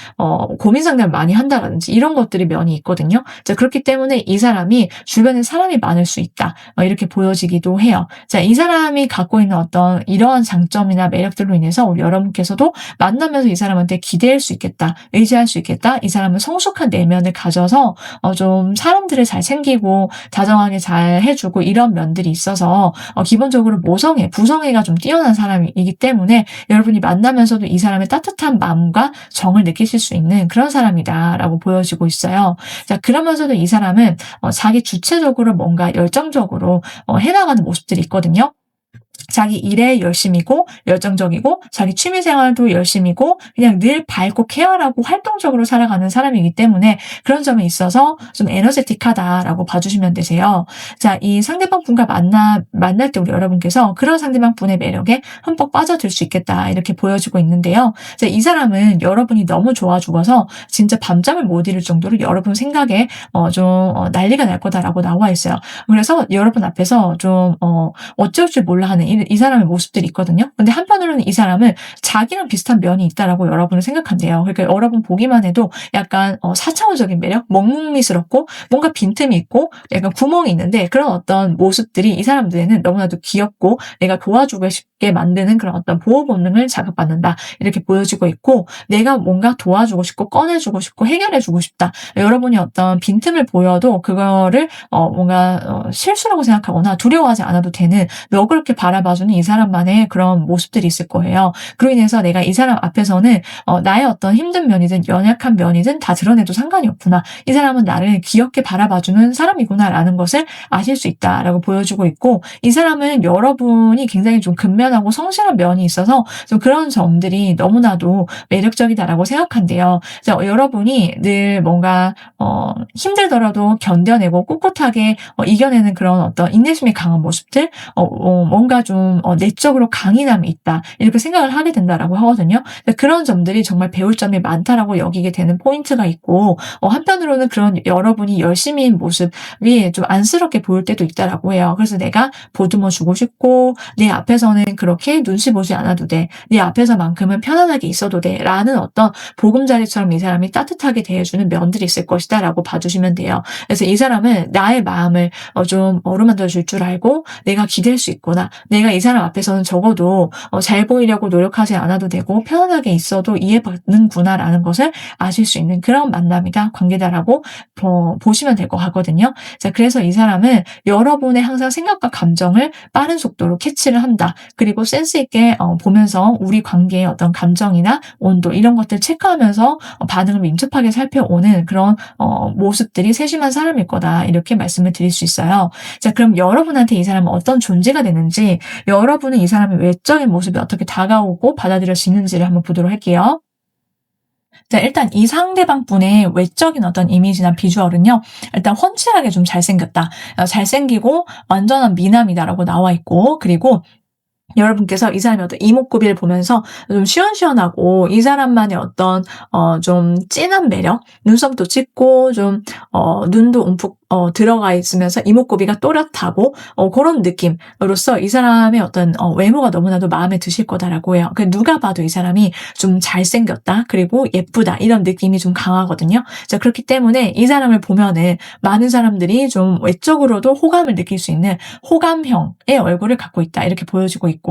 고민 상담을 많이 한다든지 이런 것들이 면이 있거든요. 자, 그렇기 때문에 이 사람이 주변에 사람이 많을 수 있다. 이렇게 보여지기도 해요. 자, 이 사람이 갖고 있는 어떤 이러한 장점이나 매력들로 인해서 우리 여러분께서도 만나면서 이 사람한테 기대할 수 있겠다. 의지할 수 있겠다. 이 사람은 성숙한 내면을 가져서 좀 사람들을 잘 챙기고 다정하게 잘 해주고 이런 면들이 있어서 기본적으로 부성애가 좀 뛰어난 사람이기 때문에 여러분이 만나면서도 이 사람의 따뜻한 마음과 정을 느끼실 수 있는 그런 사람이다라고 보여지고 있어요. 자, 그러면서도 이 사람은 자기 주체적으로 뭔가 열정적으로 해나가는 모습들이 있거든요. 자기 일에 열심이고 열정적이고 자기 취미생활도 열심이고 그냥 늘 밝고 쾌활하고 활동적으로 살아가는 사람이기 때문에 그런 점에 있어서 좀 에너제틱하다라고 봐주시면 되세요. 자, 이 상대방 분과 만날 때 우리 여러분께서 그런 상대방 분의 매력에 흠뻑 빠져들 수 있겠다 이렇게 보여지고 있는데요. 자, 이 사람은 여러분이 너무 좋아 죽어서 진짜 밤잠을 못 이룰 정도로 여러분 생각에 난리가 날 거다라고 나와 있어요. 그래서 여러분 앞에서 좀 어쩔 줄 몰라 하는 이 사람의 모습들이 있거든요. 근데 한편으로는 이 사람은 자기랑 비슷한 면이 있다라고 여러분은 생각한대요. 그러니까 여러분 보기만 해도 약간 4차원적인 매력? 먹먹미스럽고 뭔가 빈틈이 있고 약간 구멍이 있는데 그런 어떤 모습들이 이 사람들에는 너무나도 귀엽고 내가 도와주고 싶게 만드는 그런 어떤 보호 본능을 자극받는다. 이렇게 보여지고 있고 내가 뭔가 도와주고 싶고 꺼내주고 싶고 해결해주고 싶다. 여러분이 어떤 빈틈을 보여도 그거를 뭔가 실수라고 생각하거나 두려워하지 않아도 되는 너그럽게 바라봐주는 이 사람만의 그런 모습들이 있을 거예요. 그로 인해서 내가 이 사람 앞에서는 나의 어떤 힘든 면이든 연약한 면이든 다 드러내도 상관이 없구나. 이 사람은 나를 귀엽게 바라봐주는 사람이구나라는 것을 아실 수 있다라고 보여주고 있고 이 사람은 여러분이 굉장히 좀 근면하고 성실한 면이 있어서 좀 그런 점들이 너무나도 매력적이다라고 생각한대요. 그래서 여러분이 늘 뭔가 힘들더라도 견뎌내고 꿋꿋하게 이겨내는 그런 어떤 인내심이 강한 모습들, 뭔가 좀 내적으로 강인함이 있다 이렇게 생각을 하게 된다라고 하거든요. 그런 점들이 정말 배울 점이 많다라고 여기게 되는 포인트가 있고 한편으로는 그런 여러분이 열심히인 모습이 좀 안쓰럽게 보일 때도 있다라고 해요. 그래서 내가 보듬어 주고 싶고 내 앞에서는 그렇게 눈치 보지 않아도 돼. 네 앞에서만큼은 편안하게 있어도 돼. 라는 어떤 보금자리처럼 이 사람이 따뜻하게 대해주는 면들이 있을 것이다 라고 봐주시면 돼요. 그래서 이 사람은 나의 마음을 좀 어루만져 줄 줄 알고 내가 기댈 수 있구나. 내가 이 사람 앞에서는 적어도 잘 보이려고 노력하지 않아도 되고 편안하게 있어도 이해받는구나 라는 것을 아실 수 있는 그런 만남이다, 관계다라고 보시면 될 것 같거든요. 자, 그래서 이 사람은 여러분의 항상 생각과 감정을 빠른 속도로 캐치를 한다. 그리고 센스 있게 보면서 우리 관계의 어떤 감정이나 온도 이런 것들 체크하면서 반응을 민첩하게 살펴오는 그런 모습들이 세심한 사람일 거다. 이렇게 말씀을 드릴 수 있어요. 자, 그럼 여러분한테 이 사람은 어떤 존재가 되는지, 여러분은 이 사람의 외적인 모습이 어떻게 다가오고 받아들일 수 있는지를 한번 보도록 할게요. 자, 일단 이 상대방 분의 외적인 어떤 이미지나 비주얼은요, 일단 훤칠하게 좀 잘생겼다. 잘생기고 완전한 미남이다라고 나와 있고, 그리고 여러분께서 이 사람의 어떤 이목구비를 보면서 좀 시원시원하고 이 사람만의 어떤 좀 진한 매력, 눈썹도 짙고 좀 눈도 움푹 들어가 있으면서 이목구비가 또렷하고 그런 느낌으로써 이 사람의 어떤 외모가 너무나도 마음에 드실 거다라고 해요. 그 누가 봐도 이 사람이 좀 잘생겼다, 그리고 예쁘다 이런 느낌이 좀 강하거든요. 자, 그렇기 때문에 이 사람을 보면은 많은 사람들이 좀 외적으로도 호감을 느낄 수 있는 호감형의 얼굴을 갖고 있다 이렇게 보여지고 있고,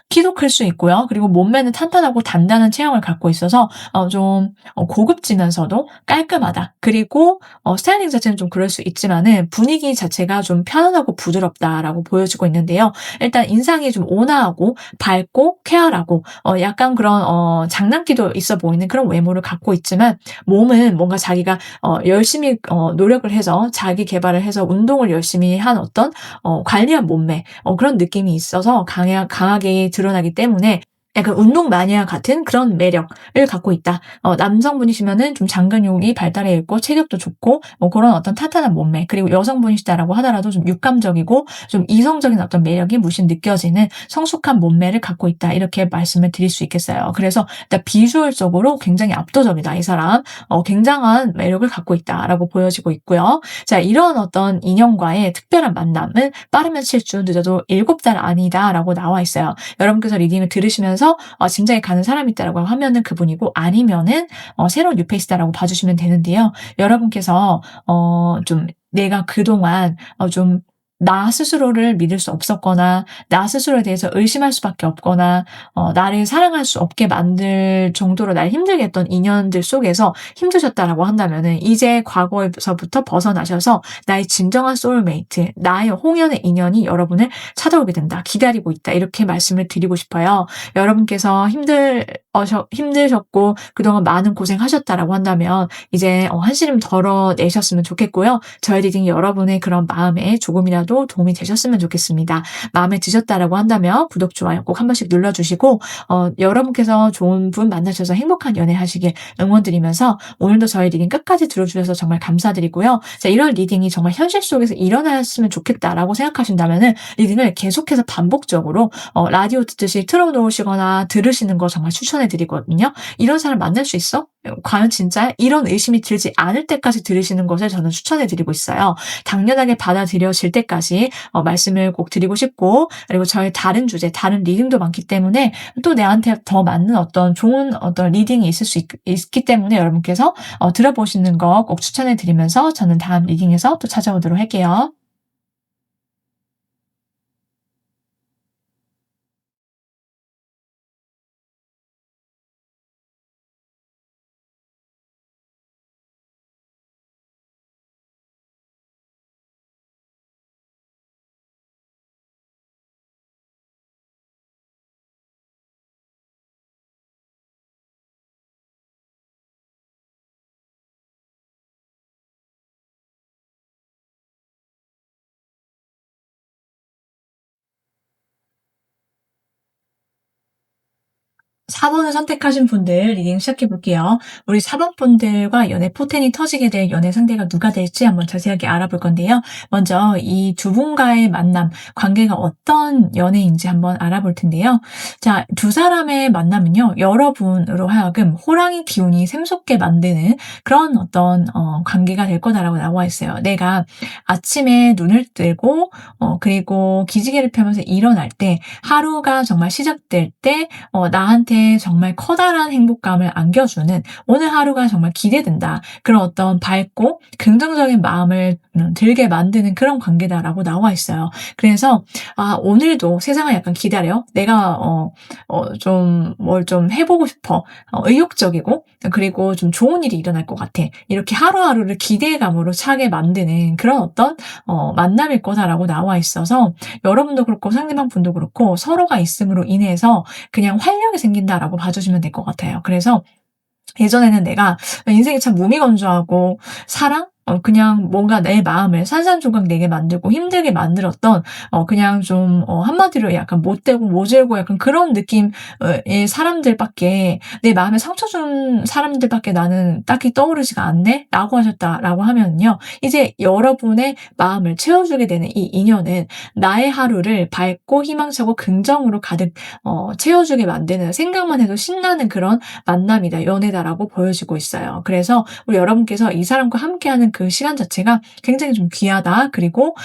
키도 클 수 있고요. 그리고 몸매는 탄탄하고 단단한 체형을 갖고 있어서 좀 고급지면서도 깔끔하다. 그리고 스타일링 자체는 좀 그럴 수 있지만은 분위기 자체가 좀 편안하고 부드럽다라고 보여지고 있는데요. 일단 인상이 좀 온화하고 밝고 쾌활하고 약간 그런 장난기도 있어 보이는 그런 외모를 갖고 있지만 몸은 뭔가 자기가 열심히 노력을 해서 자기 개발을 해서 운동을 열심히 한 어떤 관리한 몸매 그런 느낌이 있어서 강하게 드러나기 때문에 약간 운동 마니아 같은 그런 매력을 갖고 있다. 남성분이시면은 좀 장근육이 발달해 있고 체격도 좋고 그런 어떤 탄탄한 몸매, 그리고 여성분이시다라고 하더라도 좀 육감적이고 좀 이성적인 어떤 매력이 물씬 느껴지는 성숙한 몸매를 갖고 있다. 이렇게 말씀을 드릴 수 있겠어요. 그래서 일단 비주얼적으로 굉장히 압도적이다. 이 사람 굉장한 매력을 갖고 있다라고 보여지고 있고요. 자, 이런 어떤 인연과의 특별한 만남은 빠르면 7주, 늦어도 7달 아니다라고 나와 있어요. 여러분께서 리딩을 들으시면서 짐작이 가는 사람이 있다라고 하면은 그분이고, 아니면은 새로운 뉴페이스다라고 봐주시면 되는데요. 여러분께서 좀 내가 그동안 좀 나 스스로를 믿을 수 없었거나 나 스스로에 대해서 의심할 수밖에 없거나 나를 사랑할 수 없게 만들 정도로 날 힘들게 했던 인연들 속에서 힘드셨다라고 한다면은 이제 과거에서부터 벗어나셔서 나의 진정한 소울메이트, 나의 홍연의 인연이 여러분을 찾아오게 된다. 기다리고 있다. 이렇게 말씀을 드리고 싶어요. 여러분께서 힘드셨고 그동안 많은 고생하셨다라고 한다면 이제 한시름 덜어내셨으면 좋겠고요. 저의 리딩이 여러분의 그런 마음에 조금이라도 도움이 되셨으면 좋겠습니다. 마음에 드셨다라고 한다면 구독, 좋아요 꼭 한 번씩 눌러주시고 여러분께서 좋은 분 만나셔서 행복한 연애 하시길 응원드리면서 오늘도 저의 리딩 끝까지 들어주셔서 정말 감사드리고요. 자, 이런 리딩이 정말 현실 속에서 일어났으면 좋겠다라고 생각하신다면은 리딩을 계속해서 반복적으로 라디오 듣듯이 틀어놓으시거나 들으시는 거 정말 추천해드리거든요. 이런 사람 만날 수 있어? 과연 진짜 이런 의심이 들지 않을 때까지 들으시는 것을 저는 추천해 드리고 있어요. 당연하게 받아들여질 때까지 말씀을 꼭 드리고 싶고, 그리고 저의 다른 주제, 다른 리딩도 많기 때문에 또 내한테 더 맞는 어떤 좋은 어떤 리딩이 있을 수 있기 때문에 여러분께서 들어보시는 거 꼭 추천해 드리면서 저는 다음 리딩에서 또 찾아오도록 할게요. 4 번을 선택하신 분들 리딩 시작해 볼게요. 우리 4번 분들과 연애 포텐이 터지게 될 연애 상대가 누가 될지 한번 자세하게 알아볼 건데요. 먼저 이 두 분과의 만남, 관계가 어떤 연애인지 한번 알아볼 텐데요. 자, 두 사람의 만남은요, 여러분으로 하여금 호랑이 기운이 샘솟게 만드는 그런 어떤 관계가 될 거다라고 나와 있어요. 내가 아침에 눈을 뜨고 그리고 기지개를 펴면서 일어날 때, 하루가 정말 시작될 때 나한테 정말 커다란 행복감을 안겨주는, '오늘 하루가 정말 기대된다.' 그런 어떤 밝고 긍정적인 마음을 들게 만드는 그런 관계다라고 나와 있어요. 그래서 '아, 오늘도 세상을 약간 기다려. 내가 좀 뭘 좀 해 보고 싶어.' 의욕적이고, 그리고 좀 '좋은 일이 일어날 것 같아.' 이렇게 하루하루를 기대감으로 차게 만드는 그런 어떤 만남일 거다라고 나와 있어서, 여러분도 그렇고 상대방 분도 그렇고 서로가 있음으로 인해서 그냥 '활력이 생긴다.'라고 봐 주시면 될 것 같아요. 그래서 예전에는 내가 인생이 참 무미건조하고 사랑? 그냥 뭔가 내 마음을 산산조각 내게 만들고 힘들게 만들었던, 그냥 좀 한마디로 약간 못되고 모질고 약간 그런 느낌 의 사람들밖에, '내 마음에 상처 준 사람들밖에 나는 딱히 떠오르지가 않네.'라고 하셨다라고 하면요, 이제 여러분의 마음을 채워주게 되는 이 인연은 나의 하루를 밝고 희망차고 긍정으로 가득 채워주게 만드는, 생각만 해도 신나는 그런 만남이다, 연애다라고 보여지고 있어요. 그래서 우리 여러분께서 이 사람과 함께하는 그 시간 자체가 굉장히 좀 귀하다. 그리고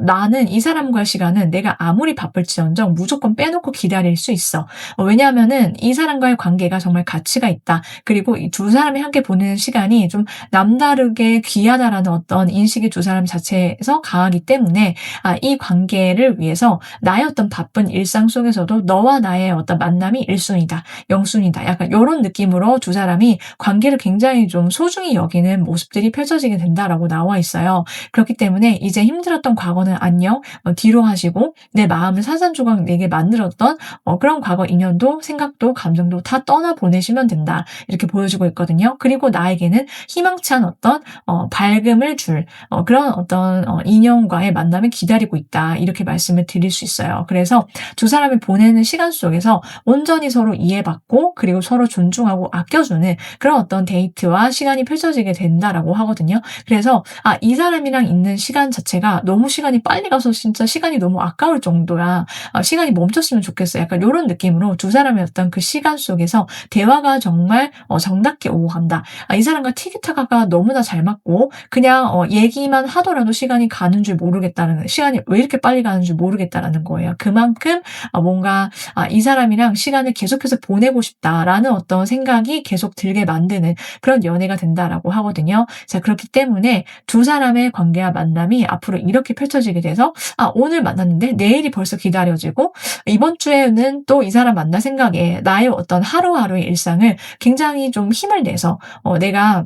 나는 이 사람과의 시간은 내가 아무리 바쁠지언정 무조건 빼놓고 기다릴 수 있어. 왜냐하면은 이 사람과의 관계가 정말 가치가 있다. 그리고 이 두 사람이 함께 보내는 시간이 좀 남다르게 귀하다라는 어떤 인식이 두 사람 자체에서 강하기 때문에, 이 관계를 위해서 나의 어떤 바쁜 일상 속에서도 너와 나의 어떤 만남이 1순위 순위다, 0순위 순위다, 약간 요런 느낌으로 두 사람이 관계를 굉장히 좀 소중히 여기는 모습들이 펼쳐지게 된다라고 나와 있어요. 그렇기 때문에 이제 힘들었던 과거는 안녕, 뒤로 하시고 내 마음을 산산조각 내게 만들었던 그런 과거 인연도 생각도 감정도 다 떠나보내시면 된다, 이렇게 보여주고 있거든요. 그리고 나에게는 희망찬 어떤 밝음을 줄 그런 어떤 인연과의 만남을 기다리고 있다, 이렇게 말씀을 드릴 수 있어요. 그래서 두 사람이 보내는 시간 속에서 온전히 서로 이해받고 그리고 서로 존중하고 아껴주는 그런 어떤 데이트와 시간이 펼쳐지게 된다라고 하거든요. 그래서 이 사람이랑 있는 시간 자체가 너무 시간이 빨리 가서 진짜 시간이 너무 아까울 정도야. 시간이 멈췄으면 좋겠어. 약간 요런 느낌으로 두 사람의 어떤 그 시간 속에서 대화가 정말 정답게 오고 간다. 이 사람과 티키타카가 너무나 잘 맞고, 그냥 얘기만 하더라도 시간이 가는 줄 모르겠다는, 시간이 왜 이렇게 빨리 가는 줄 모르겠다라는 거예요. 그만큼 뭔가 '이 사람이랑 시간을 계속해서 보내고 싶다.'라는 어떤 생각이 계속 들게 만드는 그런 연애가 된다라고 하거든요. 자, 그렇기 때문에 두 사람의 관계와 만남이 앞으로 이렇게 펼쳐지게 돼서, 오늘 만났는데 내일이 벌써 기다려지고, 이번 주에는 또 이 사람 만날 생각에 나의 어떤 하루하루의 일상을 굉장히 좀 힘을 내서 내가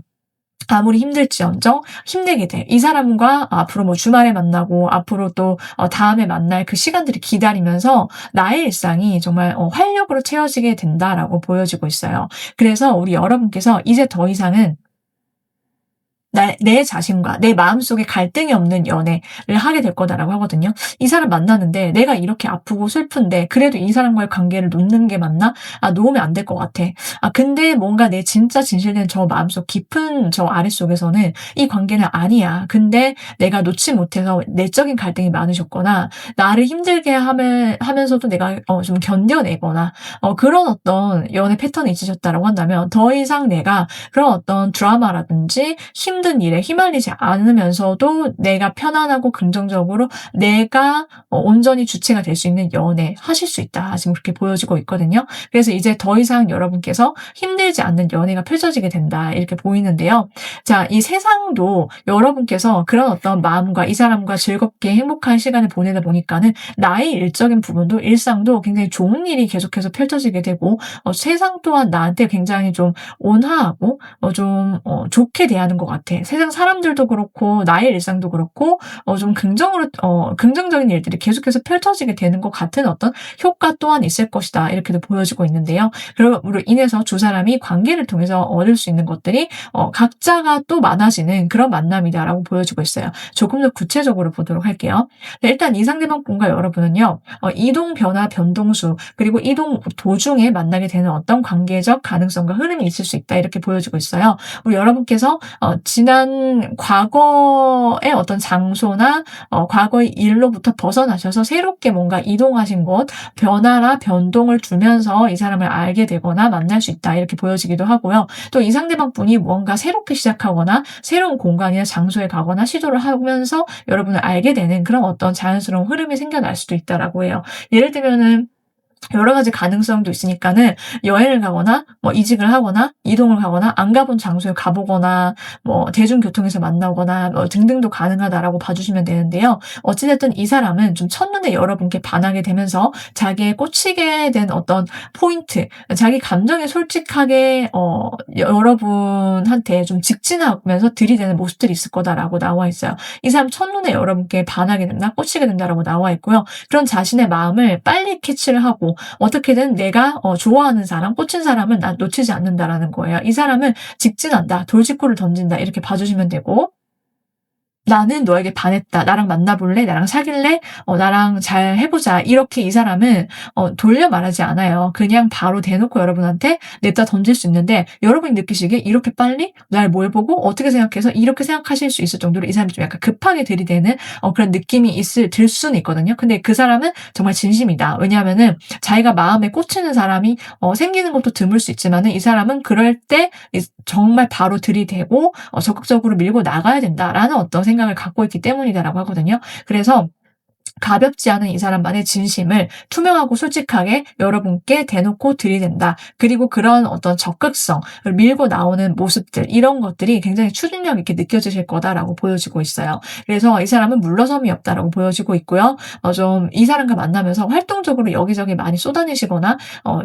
아무리 힘들지언정 힘내게 돼. 이 사람과 앞으로 뭐 주말에 만나고 앞으로 또 다음에 만날 그 시간들을 기다리면서 나의 일상이 정말 활력으로 채워지게 된다라고 보여지고 있어요. 그래서 우리 여러분께서 이제 더 이상은 내 자신과 내 마음속에 갈등이 없는 연애를 하게 될 거다라고 하거든요. 이 사람 만나는데 내가 이렇게 아프고 슬픈데 그래도 이 사람과의 관계를 놓는 게 맞나? 아, 놓으면 안 될 것 같아. 아, 근데 뭔가 내 진짜 진실된 저 마음속 깊은 저 아랫속에서는 이 관계는 아니야. 근데 내가 놓지 못해서 내적인 갈등이 많으셨거나 나를 힘들게 하면서도 내가 좀 견뎌내거나 그런 어떤 연애 패턴이 있으셨다라고 한다면 더 이상 내가 그런 어떤 드라마라든지 힘든 일에 휘말리지 않으면서도 내가 편안하고 긍정적으로 내가 온전히 주체가 될 수 있는 연애 하실 수 있다. 지금 그렇게 보여지고 있거든요. 그래서 이제 더 이상 여러분께서 힘들지 않는 연애가 펼쳐지게 된다. 이렇게 보이는데요. 자, 이 세상도 여러분께서 그런 어떤 마음과 이 사람과 즐겁게 행복한 시간을 보내다 보니까는 나의 일적인 부분도 일상도 굉장히 좋은 일이 계속해서 펼쳐지게 되고 세상 또한 나한테 굉장히 좀 온화하고 좋게 대하는 것 같아. 세상 사람들도 그렇고 나의 일상도 그렇고 좀 긍정적인 일들이 계속해서 펼쳐지게 되는 것 같은 어떤 효과 또한 있을 것이다. 이렇게도 보여지고 있는데요. 그럼으로 인해서 두 사람이 관계를 통해서 얻을 수 있는 것들이 각자가 또 많아지는 그런 만남이다라고 보여지고 있어요. 조금 더 구체적으로 보도록 할게요. 네, 일단 이 상대방 분과 여러분은요. 이동 변화 변동수 그리고 이동 도중에 만나게 되는 어떤 관계적 가능성과 흐름이 있을 수 있다. 이렇게 보여지고 있어요. 우리 여러분께서 지난 과거의 어떤 장소나 과거의 일로부터 벗어나셔서 새롭게 뭔가 이동하신 곳, 변화나 변동을 두면서 이 사람을 알게 되거나 만날 수 있다. 이렇게 보여지기도 하고요. 또 이 상대방 분이 뭔가 새롭게 시작하거나 새로운 공간이나 장소에 가거나 시도를 하면서 여러분을 알게 되는 그런 어떤 자연스러운 흐름이 생겨날 수도 있다라고 해요. 예를 들면은 여러 가지 가능성도 있으니까는 여행을 가거나 이직을 하거나 이동을 가거나 안 가본 장소에 가보거나 대중교통에서 만나거나 등등도 가능하다라고 봐주시면 되는데요. 어찌 됐든 이 사람은 좀 첫눈에 여러분께 반하게 되면서 자기에 꽂히게 된 어떤 포인트, 자기 감정에 솔직하게 여러분한테 좀 직진하면서 들이대는 모습들이 있을 거다라고 나와 있어요. 이 사람 첫눈에 여러분께 반하게 된다, 꽂히게 된다라고 나와 있고요. 그런 자신의 마음을 빨리 캐치를 하고 어떻게든 내가 좋아하는 사람, 꽂힌 사람은 난 놓치지 않는다라는 거예요. 이 사람은 직진한다, 돌직구를 던진다 이렇게 봐주시면 되고 나는 너에게 반했다. 나랑 만나볼래? 나랑 사귈래? 나랑 잘 해보자. 이렇게 이 사람은 돌려 말하지 않아요. 그냥 바로 대놓고 여러분한테 냅다 던질 수 있는데 여러분이 느끼시기에 이렇게 빨리 날 뭘 보고 어떻게 생각해서 이렇게 생각하실 수 있을 정도로 이 사람이 좀 약간 급하게 들이대는 그런 느낌이 들 수는 있거든요. 근데 그 사람은 정말 진심이다. 왜냐하면은 자기가 마음에 꽂히는 사람이 생기는 것도 드물 수 있지만은 이 사람은 그럴 때 정말 바로 들이대고 적극적으로 밀고 나가야 된다라는 어떤 생각을 갖고 있기 때문이다라고 하거든요. 그래서 가볍지 않은 이 사람만의 진심을 투명하고 솔직하게 여러분께 대놓고 들이댄다. 그리고 그런 어떤 적극성을 밀고 나오는 모습들 이런 것들이 굉장히 추진력 있게 느껴지실 거다라고 보여지고 있어요. 그래서 이 사람은 물러섬이 없다라고 보여지고 있고요. 좀 이 사람과 만나면서 활동적으로 여기저기 많이 쏟아내시거나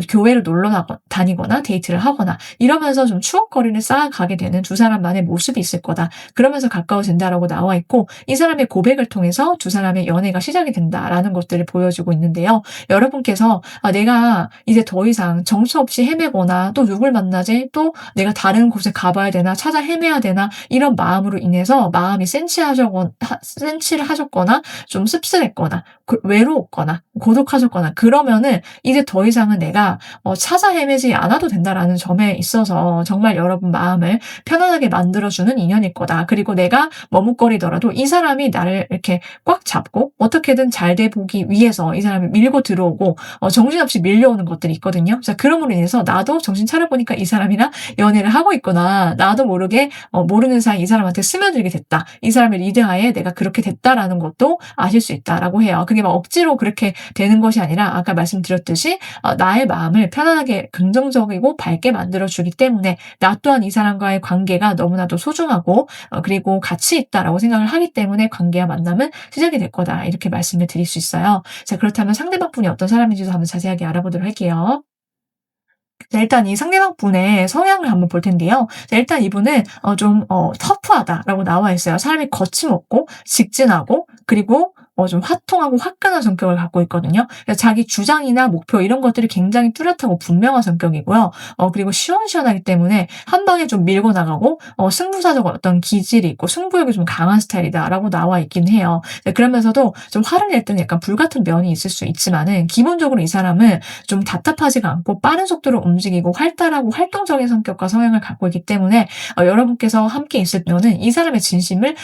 교회를 놀러 다니거나 데이트를 하거나 이러면서 좀 추억거리를 쌓아가게 되는 두 사람만의 모습이 있을 거다. 그러면서 가까워진다라고 나와 있고 이 사람의 고백을 통해서 두 사람의 연애가 시작이 된다라는 것들을 보여주고 있는데요. 여러분께서 내가 이제 더 이상 정처 없이 헤매거나 또 누굴 만나지? 또 내가 다른 곳에 가봐야 되나? 찾아 헤매야 되나? 이런 마음으로 인해서 마음이 센치를 하셨거나 좀 씁쓸했거나 외로웠거나 고독하셨거나 그러면은 이제 더 이상은 내가 찾아 헤매지 않아도 된다라는 점에 있어서 정말 여러분 마음을 편안하게 만들어주는 인연일 거다. 그리고 내가 머뭇거리더라도 이 사람이 나를 이렇게 꽉 잡고 어떻게든 잘 돼 보기 위해서 이 사람이 밀고 들어오고 정신없이 밀려오는 것들이 있거든요. 자, 그럼으로 인해서 나도 정신 차려보니까 이 사람이랑 연애를 하고 있구나. 나도 모르게 모르는 사이 이 사람한테 스며들게 됐다. 이 사람의 리드하에 내가 그렇게 됐다라는 것도 아실 수 있다라고 해요. 그게 막 억지로 그렇게 되는 것이 아니라 아까 말씀드렸듯이 나의 마음을 편안하게 긍정적이고 밝게 만들어주기 때문에 나 또한 이 사람과의 관계가 너무나도 소중하고 그리고 가치 있다라고 생각을 하기 때문에 관계와 만남은 시작이 될 거다. 이렇게 말씀을 드릴 수 있어요. 자, 그렇다면 상대방 분이 어떤 사람인지도 한번 자세하게 알아보도록 할게요. 자, 일단 이 상대방 분의 성향을 한번 볼 텐데요. 자, 일단 이분은 좀 터프하다라고 나와 있어요. 사람이 거침없고 직진하고 그리고 좀 화통하고 화끈한 성격을 갖고 있거든요. 그래서 자기 주장이나 목표 이런 것들이 굉장히 뚜렷하고 분명한 성격이고요. 그리고 시원시원하기 때문에 한 방에 좀 밀고 나가고 승부사적 어떤 기질이 있고 승부욕이 좀 강한 스타일이다라고 나와 있긴 해요. 네, 그러면서도 좀 화를 낼 때는 약간 불같은 면이 있을 수 있지만은 기본적으로 이 사람은 좀 답답하지가 않고 빠른 속도로 움직이고 활달하고 활동적인 성격과 성향을 갖고 있기 때문에 여러분께서 함께 있을 때는 이 사람의 진심을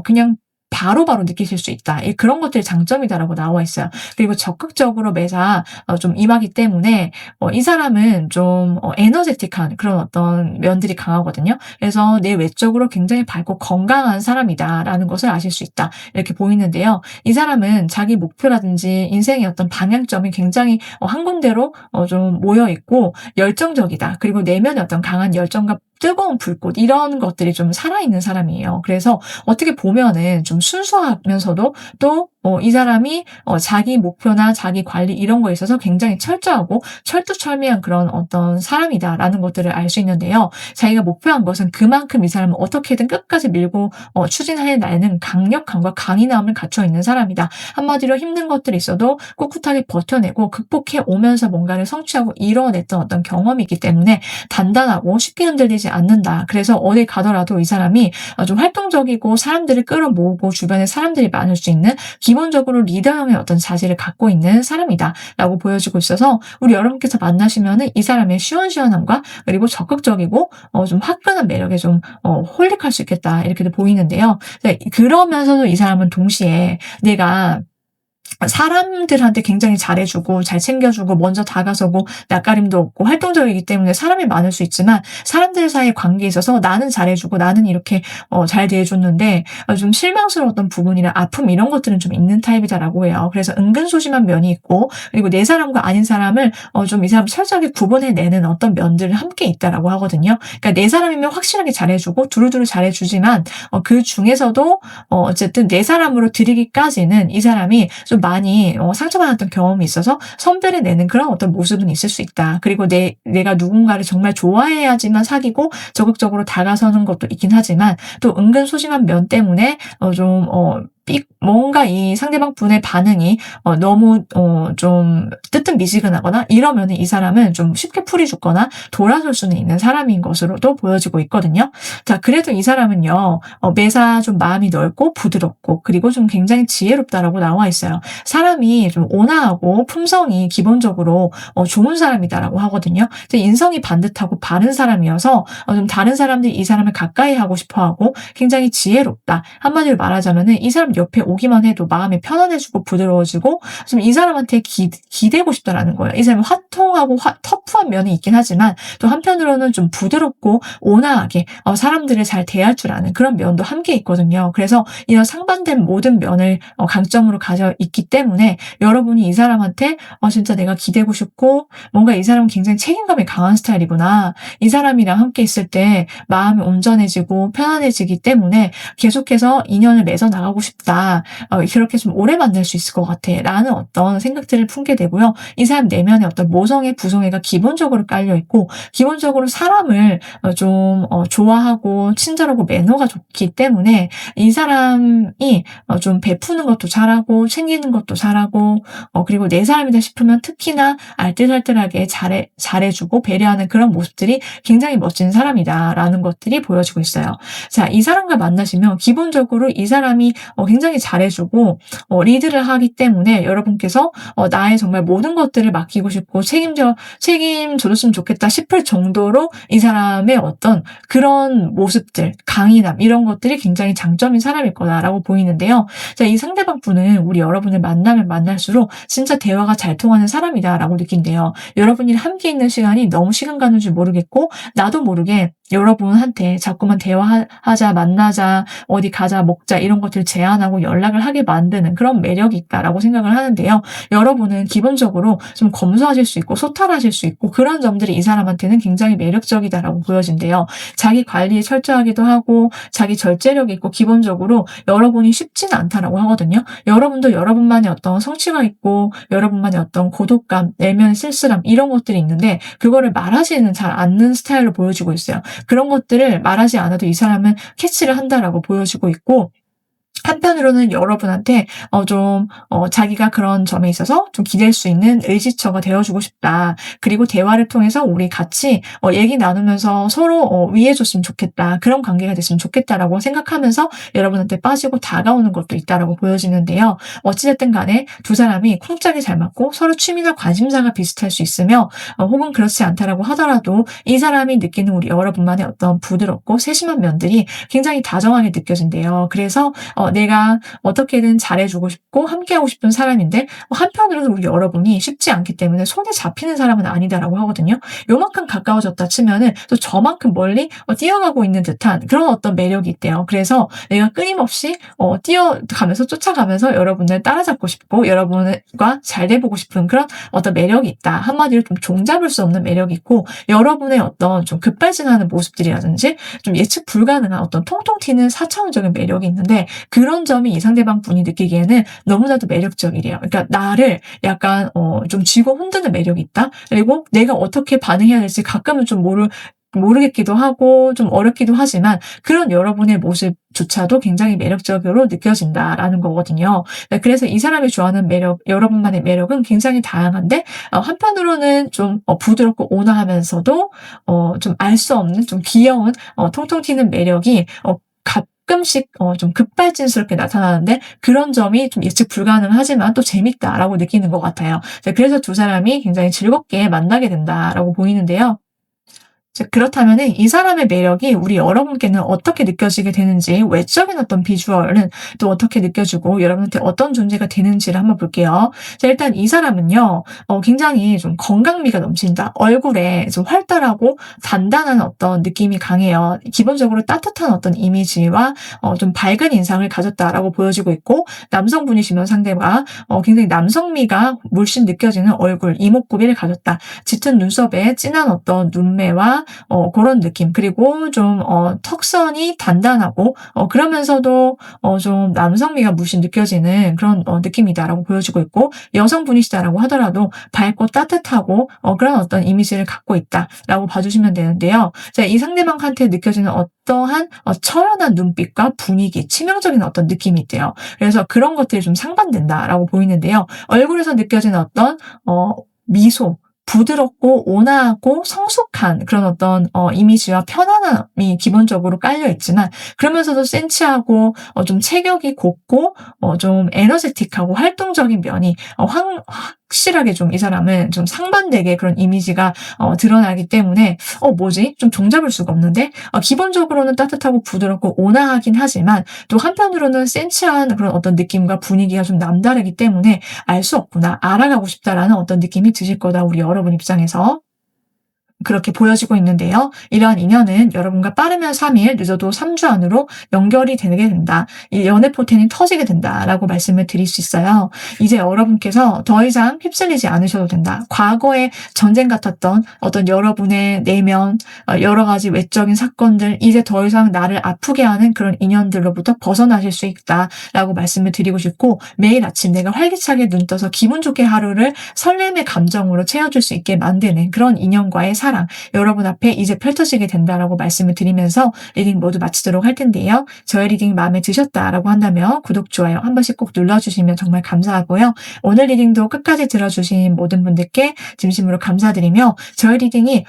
그냥 바로바로 느끼실 수 있다. 그런 것들이 장점이다라고 나와 있어요. 그리고 적극적으로 매사 좀 임하기 때문에 이 사람은 좀 에너제틱한 그런 어떤 면들이 강하거든요. 그래서 내 외적으로 굉장히 밝고 건강한 사람이다라는 것을 아실 수 있다. 이렇게 보이는데요. 이 사람은 자기 목표라든지 인생의 어떤 방향점이 굉장히 한 군데로 좀 모여 있고 열정적이다. 그리고 내면의 어떤 강한 열정과 뜨거운 불꽃 이런 것들이 좀 살아있는 사람이에요. 그래서 어떻게 보면은 좀 순수하면서도 또 이 사람이 자기 목표나 자기 관리 이런 거에 있어서 굉장히 철저하고 철두철미한 그런 어떤 사람이다라는 것들을 알 수 있는데요. 자기가 목표한 것은 그만큼 이 사람은 어떻게든 끝까지 밀고 추진해내는 강력함과 강인함을 갖춰 있는 사람이다. 한마디로 힘든 것들이 있어도 꿋꿋하게 버텨내고 극복해 오면서 뭔가를 성취하고 이뤄냈던 어떤 경험이 있기 때문에 단단하고 쉽게 흔들리지 않는다. 그래서 어딜 가더라도 이 사람이 좀 활동적이고 사람들을 끌어모으고 주변에 사람들이 많을 수 있는 기본적으로 리더형의 어떤 자질을 갖고 있는 사람이다라고 보여지고 있어서 우리 여러분께서 만나시면은 이 사람의 시원시원함과 그리고 적극적이고 좀 화끈한 매력에 좀 홀릭할 수 있겠다 이렇게도 보이는데요. 그러면서도 이 사람은 동시에 내가 사람들한테 굉장히 잘해주고 잘 챙겨주고 먼저 다가서고 낯가림도 없고 활동적이기 때문에 사람이 많을 수 있지만 사람들 사이의 관계에 있어서 나는 잘해주고 나는 이렇게 잘 대해줬는데 좀 실망스러웠던 부분이나 아픔 이런 것들은 좀 있는 타입이다라고 해요. 그래서 은근 소심한 면이 있고 그리고 내 사람과 아닌 사람을 좀 이 사람 철저하게 구분해내는 어떤 면들을 함께 있다라고 하거든요. 그러니까 내 사람이면 확실하게 잘해주고 두루두루 잘해주지만 그 중에서도 어쨌든 내 사람으로 들이기까지는 이 사람이 좀 많이 상처받았던 경험이 있어서 선별해내는 그런 어떤 모습은 있을 수 있다. 그리고 내가 누군가를 정말 좋아해야지만 사귀고 적극적으로 다가서는 것도 있긴 하지만 또 은근 소심한 면 때문에 뭔가 이 상대방 분의 반응이 너무 좀 뜨뜻미지근하거나 이러면은 이 사람은 좀 쉽게 풀이 죽거나 돌아설 수는 있는 사람인 것으로도 보여지고 있거든요. 자, 그래도 이 사람은요 매사 좀 마음이 넓고 부드럽고 그리고 좀 굉장히 지혜롭다라고 나와 있어요. 사람이 좀 온화하고 품성이 기본적으로 좋은 사람이다라고 하거든요. 인성이 반듯하고 바른 사람이어서 좀 다른 사람들이 이 사람을 가까이 하고 싶어하고 굉장히 지혜롭다. 한마디로 말하자면은 이 사람 옆에 오기만 해도 마음이 편안해지고 부드러워지고 좀 이 사람한테 기대고 싶다라는 거예요. 이 사람이 화통하고 터프한 면이 있긴 하지만 또 한편으로는 좀 부드럽고 온화하게 사람들을 잘 대할 줄 아는 그런 면도 함께 있거든요. 그래서 이런 상반된 모든 면을 강점으로 가져 있기 때문에 여러분이 이 사람한테 진짜 내가 기대고 싶고 뭔가 이 사람은 굉장히 책임감이 강한 스타일이구나. 이 사람이랑 함께 있을 때 마음이 온전해지고 편안해지기 때문에 계속해서 인연을 맺어 나가고 싶다. 그렇게 좀 오래 만날 수 있을 것 같아. 라는 어떤 생각들을 품게 되고요. 이 사람 내면에 어떤 모성애, 부성애가 기본적으로 깔려있고 기본적으로 사람을 좀 좋아하고 친절하고 매너가 좋기 때문에 이 사람이 좀 베푸는 것도 잘하고 챙기는 것도 잘하고 그리고 내 사람이다 싶으면 특히나 알뜰살뜰하게 잘해주고 배려하는 그런 모습들이 굉장히 멋진 사람이다라는 것들이 보여지고 있어요. 자, 이 사람과 만나시면 기본적으로 이 사람이 굉장히 잘해주고 리드를 하기 때문에 여러분께서 나의 정말 모든 것들을 맡기고 싶고 책임져줬으면 좋겠다 싶을 정도로 이 사람의 어떤 그런 모습들, 강인함 이런 것들이 굉장히 장점인 사람일 거다라고 보이는데요. 자, 이 상대방 분은 우리 여러분을 만나면 만날수록 진짜 대화가 잘 통하는 사람이다라고 느낀대요. 여러분이 함께 있는 시간이 너무 시간 가는 줄 모르겠고 나도 모르게 여러분한테 자꾸만 대화하자, 만나자, 어디 가자, 먹자 이런 것들 제안하고 연락을 하게 만드는 그런 매력이 있다라고 생각을 하는데요. 여러분은 기본적으로 좀 검소하실 수 있고 소탈하실 수 있고 그런 점들이 이 사람한테는 굉장히 매력적이다라고 보여진대요. 자기 관리에 철저하기도 하고 자기 절제력이 있고 기본적으로 여러분이 쉽지는 않다라고 하거든요. 여러분도 여러분만의 어떤 성취가 있고 여러분만의 어떤 고독감, 내면 쓸쓸함 이런 것들이 있는데 그거를 말하지는 잘 않는 스타일로 보여지고 있어요. 그런 것들을 말하지 않아도 이 사람은 캐치를 한다라고 보여지고 있고 한편으로는 여러분한테 자기가 그런 점에 있어서 좀 기댈 수 있는 의지처가 되어 주고 싶다. 그리고 대화를 통해서 우리 같이 얘기 나누면서 서로 위해 줬으면 좋겠다. 그런 관계가 됐으면 좋겠다라고 생각하면서 여러분한테 빠지고 다가오는 것도 있다라고 보여지는데요. 어찌 됐든 간에 두 사람이 쿵짝이 잘 맞고 서로 취미나 관심사가 비슷할 수 있으며 혹은 그렇지 않다라고 하더라도 이 사람이 느끼는 우리 여러분만의 어떤 부드럽고 세심한 면들이 굉장히 다정하게 느껴진대요. 그래서 내가 어떻게든 잘해주고 싶고 함께하고 싶은 사람인데 한편으로는 우리 여러분이 쉽지 않기 때문에 손에 잡히는 사람은 아니다라고 하거든요. 요만큼 가까워졌다 치면은 또 저만큼 멀리 뛰어가고 있는 듯한 그런 어떤 매력이 있대요. 그래서 내가 끊임없이 뛰어가면서 쫓아가면서 여러분을 따라잡고 싶고 여러분과 잘 돼보고 싶은 그런 어떤 매력이 있다. 한마디로 좀 종잡을 수 없는 매력이 있고 여러분의 어떤 좀 급발진하는 모습들이라든지 좀 예측 불가능한 어떤 통통 튀는 4차원적인 매력이 있는데 그런 점이 이 상대방 분이 느끼기에는 너무나도 매력적이래요. 그러니까 나를 약간 좀 쥐고 흔드는 매력이 있다. 그리고 내가 어떻게 반응해야 될지 가끔은 좀 모르겠기도 하고 좀 어렵기도 하지만 그런 여러분의 모습조차도 굉장히 매력적으로 느껴진다라는 거거든요. 네, 그래서 이 사람이 좋아하는 매력, 여러분만의 매력은 굉장히 다양한데 한편으로는 좀 부드럽고 온화하면서도 좀 알 수 없는 좀 귀여운 통통 튀는 매력이 가끔씩 좀 급발진스럽게 나타나는데 그런 점이 좀 예측 불가능하지만 또 재밌다라고 느끼는 것 같아요. 그래서 두 사람이 굉장히 즐겁게 만나게 된다라고 보이는데요. 그렇다면은 이 사람의 매력이 우리 여러분께는 어떻게 느껴지게 되는지 외적인 어떤 비주얼은 또 어떻게 느껴지고 여러분한테 어떤 존재가 되는지를 한번 볼게요. 일단 이 사람은요, 굉장히 좀 건강미가 넘친다. 얼굴에 좀 활달하고 단단한 어떤 느낌이 강해요. 기본적으로 따뜻한 어떤 이미지와 좀 밝은 인상을 가졌다라고 보여지고 있고 남성분이시면 상대가 굉장히 남성미가 물씬 느껴지는 얼굴, 이목구비를 가졌다. 짙은 눈썹에 진한 어떤 눈매와 그런 느낌. 그리고 좀 턱선이 단단하고 그러면서도 좀 남성미가 물씬 느껴지는 그런 느낌이다라고 보여지고 있고 여성분이시다라고 하더라도 밝고 따뜻하고 그런 어떤 이미지를 갖고 있다라고 봐주시면 되는데요. 자, 이 상대방한테 느껴지는 어떠한 처연한 눈빛과 분위기, 치명적인 어떤 느낌이 있대요. 그래서 그런 것들이 좀 상반된다라고 보이는데요. 얼굴에서 느껴지는 어떤 미소, 부드럽고 온화하고 성숙한 그런 어떤 이미지와 편안함이 기본적으로 깔려 있지만 그러면서도 센치하고 좀 체격이 곱고 좀 에너제틱하고 활동적인 면이 확실하게 좀 이 사람은 좀 상반되게 그런 이미지가 드러나기 때문에 뭐지? 좀 종잡을 수가 없는데 기본적으로는 따뜻하고 부드럽고 온화하긴 하지만 또 한편으로는 센치한 그런 어떤 느낌과 분위기가 좀 남다르기 때문에 알 수 없구나. 알아가고 싶다라는 어떤 느낌이 드실 거다. 우리 여러분 입장에서. 그렇게 보여지고 있는데요. 이러한 인연은 여러분과 빠르면 3일, 늦어도 3주 안으로 연결이 되게 된다. 이 연애 포텐이 터지게 된다라고 말씀을 드릴 수 있어요. 이제 여러분께서 더 이상 휩쓸리지 않으셔도 된다. 과거에 전쟁 같았던 어떤 여러분의 내면, 여러 가지 외적인 사건들, 이제 더 이상 나를 아프게 하는 그런 인연들로부터 벗어나실 수 있다라고 말씀을 드리고 싶고 매일 아침 내가 활기차게 눈 떠서 기분 좋게 하루를 설렘의 감정으로 채워줄 수 있게 만드는 그런 인연과의 사랑 여러분 앞에 이제 펼쳐지게 된다라고 말씀을 드리면서 리딩 모두 마치도록 할 텐데요. 저의 리딩 마음에 드셨다라고 한다면 구독, 좋아요 한 번씩 꼭 눌러주시면 정말 감사하고요. 오늘 리딩도 끝까지 들어주신 모든 분들께 진심으로 감사드리며 저의 리딩이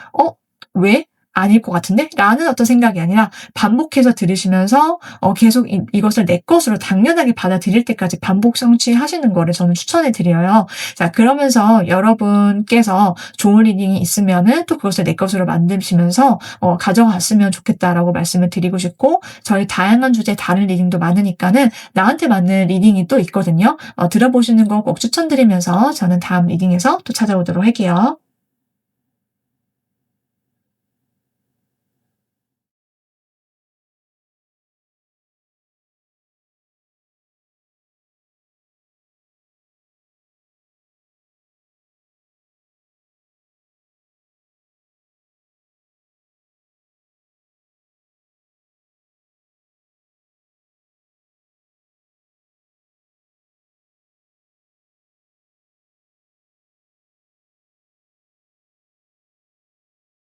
왜? 아닐 것 같은데? 라는 어떤 생각이 아니라 반복해서 들으시면서 계속 이것을 내 것으로 당연하게 받아들일 때까지 반복 성취하시는 거를 저는 추천해 드려요. 자, 그러면서 여러분께서 좋은 리딩이 있으면은 또 그것을 내 것으로 만드시면서 가져갔으면 좋겠다라고 말씀을 드리고 싶고 저희 다양한 주제 다른 리딩도 많으니까는 나한테 맞는 리딩이 또 있거든요. 들어보시는 거 꼭 추천드리면서 저는 다음 리딩에서 또 찾아오도록 할게요.